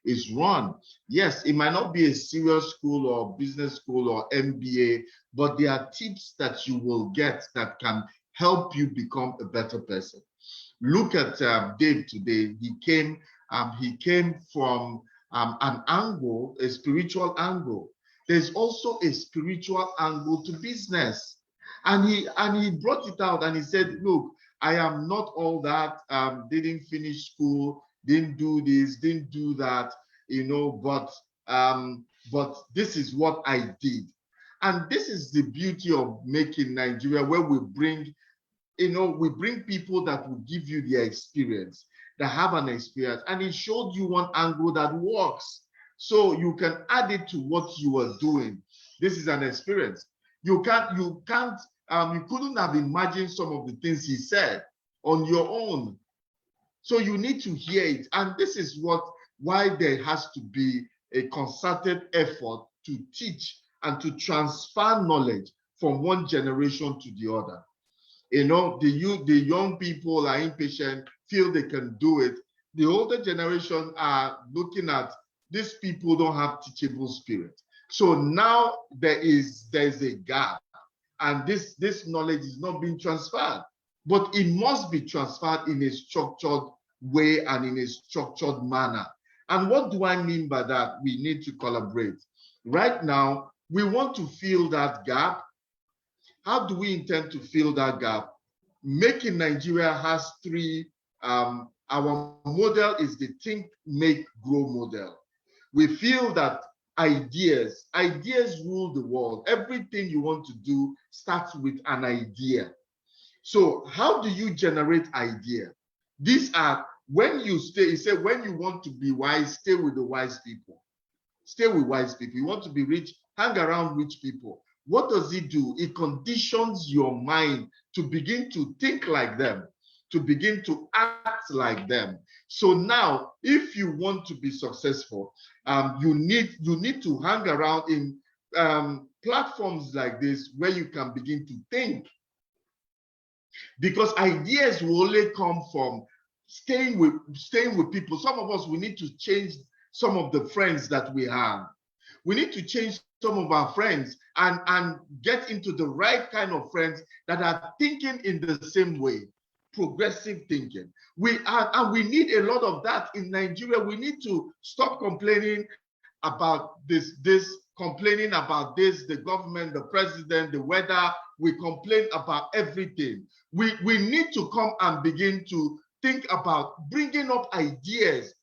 is run. Yes, it might not be a serious school or business school or MBA, but there are tips that you will get that can help you become a better person. Look at Dave today. He came from an angle, a spiritual angle. There's also a spiritual angle to business, and he brought it out and he said, "Look, I am not all that. Didn't finish school, didn't do this, didn't do that, but this is what I did." And this is the beauty of Make in Nigeria, where we bring we bring people that will give you their experience, that have an experience, and it showed you one angle that works. So you can add it to what you are doing. This is an experience. You couldn't have imagined some of the things he said on your own. So you need to hear it. And this is why there has to be a concerted effort to teach and to transfer knowledge from one generation to the other. The young people are impatient, feel they can do it. The older generation are looking at these people don't have teachable spirit. So now there's a gap, and this knowledge is not being transferred, but it must be transferred in a structured way and in a structured manner. And what do I mean by that? We need to collaborate. Right now, we want to fill that gap. How do we intend to fill that gap? Making Nigeria has three. Our model is the think, make, grow model. We feel that ideas rule the world. Everything you want to do starts with an idea. So how do you generate idea? These are, when you stay, he said, when you want to be wise, stay with the wise people. Stay with wise people. You want to be rich, hang around rich people. What does it do? It conditions your mind to begin to think like them, to begin to act like them. So now, if you want to be successful, you need to hang around in platforms like this where you can begin to think. Because ideas will only come from staying with people. Some of us, we need to change some of the friends that we have. We need to change some of our friends and get into the right kind of friends that are thinking in the same way, progressive thinking. We need a lot of that in Nigeria. We need to stop complaining about this, complaining about this, the government, the president, the weather. We complain about everything. We need to come and begin to think about bringing up ideas.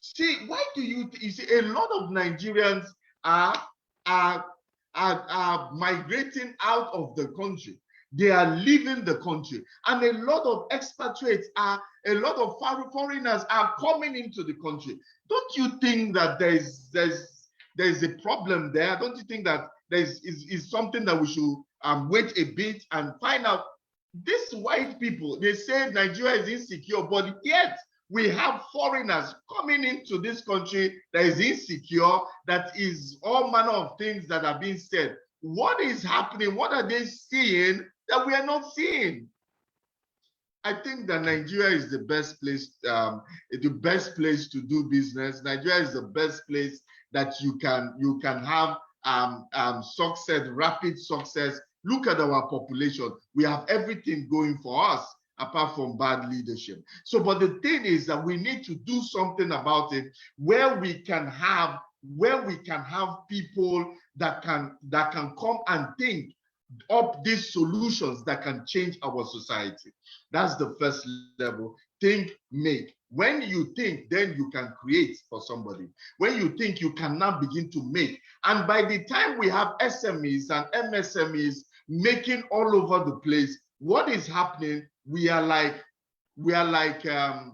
See, why do you see a lot of Nigerians are migrating out of the country? They are leaving the country, and a lot of expatriates a lot of foreigners are coming into the country. Don't you think that there's a problem there? Don't you think that is something that we should wait a bit and find out? These white people, they say Nigeria is insecure, but yet we have foreigners coming into this country that is insecure, that is all manner of things that are being said. What is happening? What are they seeing that we are not seeing? I think that Nigeria is the best place to do business. Nigeria is the best place that you can have success, rapid success. Look at our population. We have everything going for us apart from bad leadership. So, but the thing is that we need to do something about it, where we can have people that can come and think up these solutions that can change our society. That's the first level. Think, make. When you think, then you can create for somebody. When you think, you can now begin to make. And by the time we have SMEs and MSMEs making all over the place, what is happening? We are like the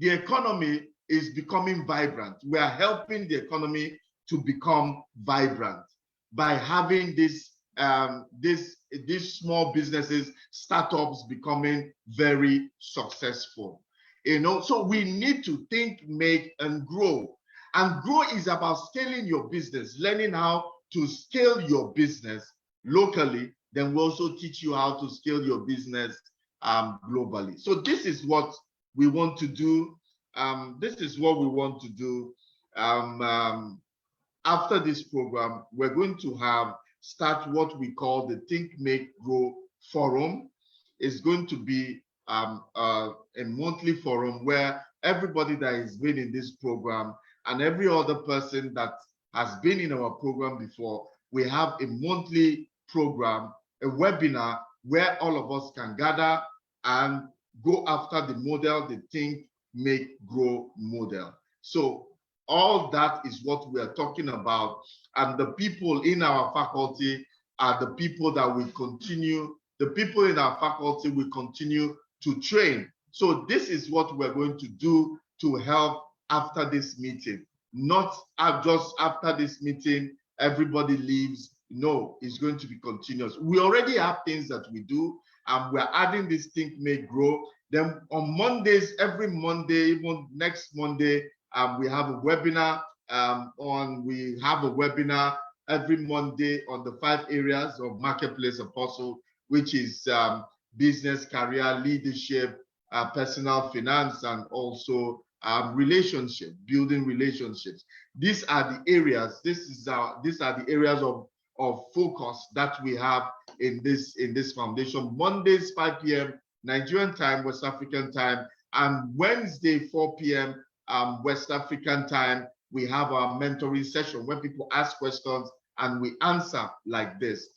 economy is becoming vibrant. We are helping the economy to become vibrant by having these small businesses, startups becoming very successful. So we need to think, make, and grow. And grow is about scaling your business, learning how to scale your business locally. Then we also teach you how to scale your business globally. So this is what we want to do. After this program, we're going to start what we call the Think, Make, Grow Forum. It's going to be a monthly forum where everybody that has been in this program and every other person that has been in our program before, we have a monthly program, a webinar where all of us can gather and go after the model, the Think, Make, Grow model. So all that is what we are talking about. And the people in our faculty are the people that will continue the people in our faculty will continue to train. So this is what we're going to do to help after this meeting. Not just after this meeting, everybody leaves. No, it's going to be continuous. We already have things that we do, and we're adding this Think, Make, Grow. Then on Mondays, every Monday, even next Monday, we have a webinar. We have a webinar every Monday on the 5 areas of Marketplace Apostle, which is business, career, leadership, personal finance, and also relationship, building relationships. These are the areas. These are the areas of focus that we have in this foundation. Mondays 5 p.m. Nigerian time, West African time, and Wednesday 4 p.m. West African time. We have our mentoring session where people ask questions and we answer like this.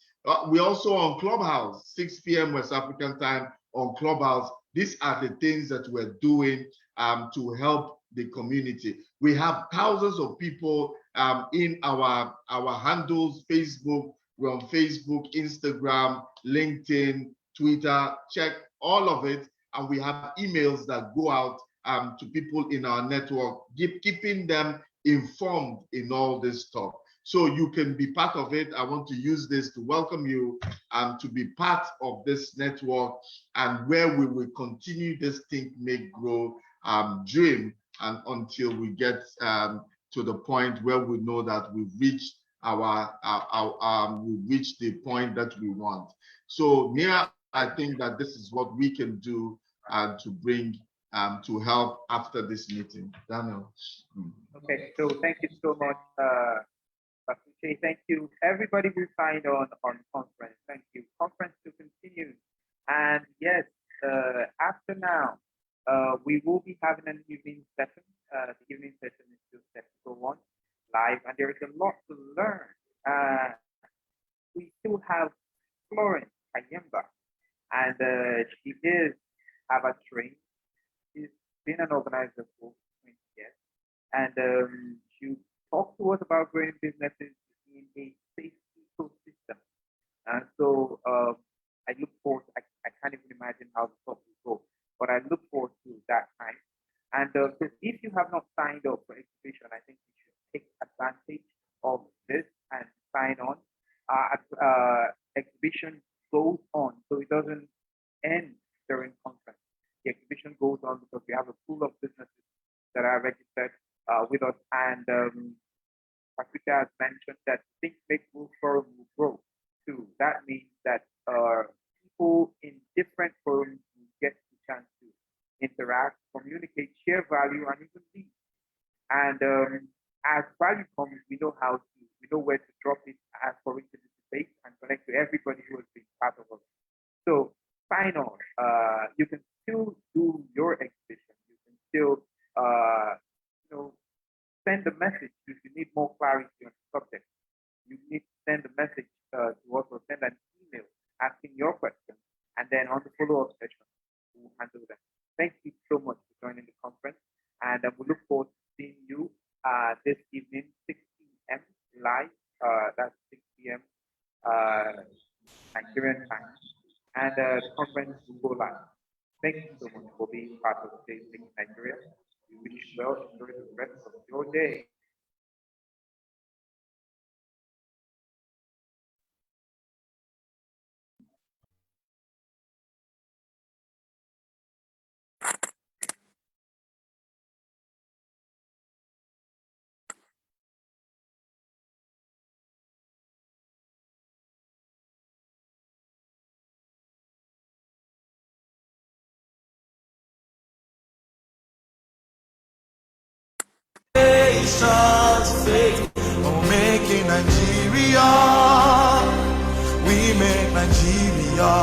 We're also on Clubhouse, 6 p.m. West African time on Clubhouse. These are the things that we're doing to help the community. We have thousands of people in our handles, Facebook. We're on Facebook, Instagram, LinkedIn, Twitter. Check all of it. And we have emails that go out to people in our network, keeping them informed in all this stuff. So you can be part of it. I want to use this to welcome you to be part of this network, and where we will continue this Think, Make, Grow dream, and until we get to the point where we know that we've reached we've reached the point that we want. So Mia, I think that this is what we can do to bring to help after this meeting. Daniel. Okay, so thank you so much. Thank you, everybody who signed on conference. Thank you. Conference to continue. And yes, after now, we will be having an evening session. The evening session is still set to go on live, and there is a lot to learn. We still have Florence Kayemba, and she is Harvard trained. She's been an organizer for 20 years, and she talked to us about growing businesses in a safe ecosystem. And so I look forward, I can't even imagine how the talk will go, but I look forward to that time. And if you have not signed up for exhibition, I think you should take advantage of this and sign on. Exhibition goes on, so it doesn't end during conference. The exhibition goes on because we have a pool of businesses that are registered with us, and Patricia has mentioned that Think, Make, Move Forum will grow too. That means that people in different forums will get the chance to interact, communicate, share value, and even lead. And as value comes, we know where to drop it for it to be debate and connect to everybody who has been part of us. So sign on. You can still do your exhibition. You can still send a message if you need more clarity on the subject. You need to send a message to us, or send an email asking your question, and then on the follow-up session, we'll handle them. Thank you so much for joining the conference, and we look forward to seeing you this evening, 6 p.m. live. That's 6 p.m. Nigerian time, and the conference will go live. Thank you so much for being part of today's Think Nigeria. We wish you well. Enjoy the rest of your day. Nations faith for making Nigeria. We make Nigeria.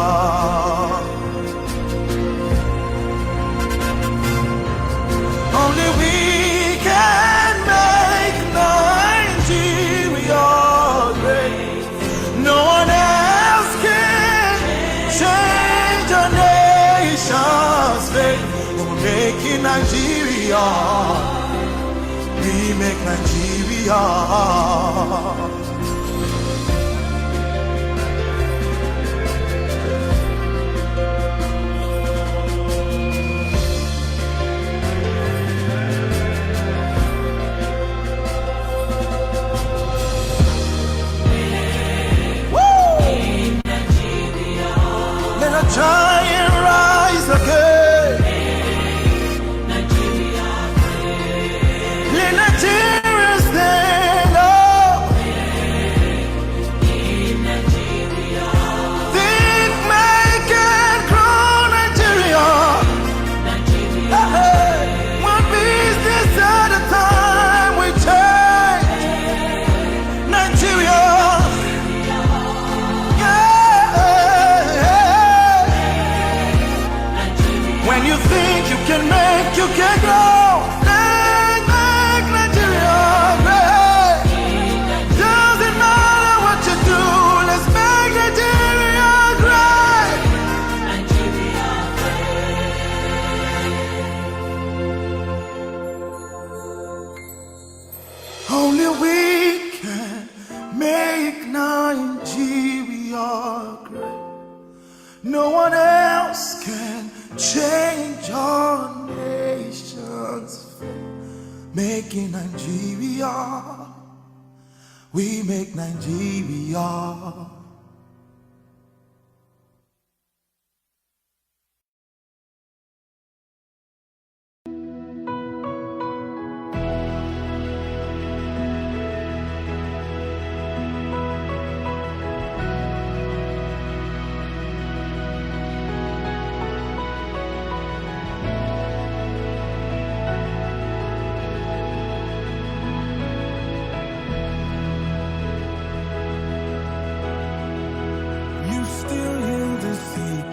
Only we can make Nigeria great. No one else can change a nation's fate. We're making Nigeria. We make Nigeria. you think you can make, you can grow. Make Nigeria great. Doesn't matter what you do, let's make Nigeria great. Nigeria Only we can make Nigeria great. No one else can change our nation's fate. Making Nigeria, we make Nigeria. You still heal the sick.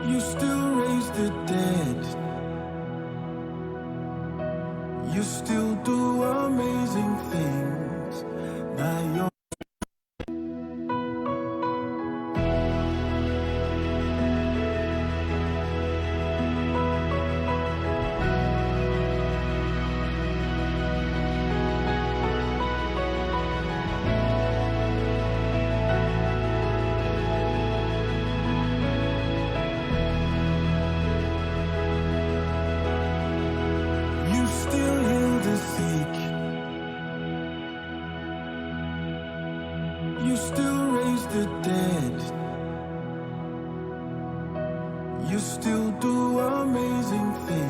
You still raise the dead. You still do amazing things. Now you're You still heal the sick. You still raise the dead. You still do amazing things.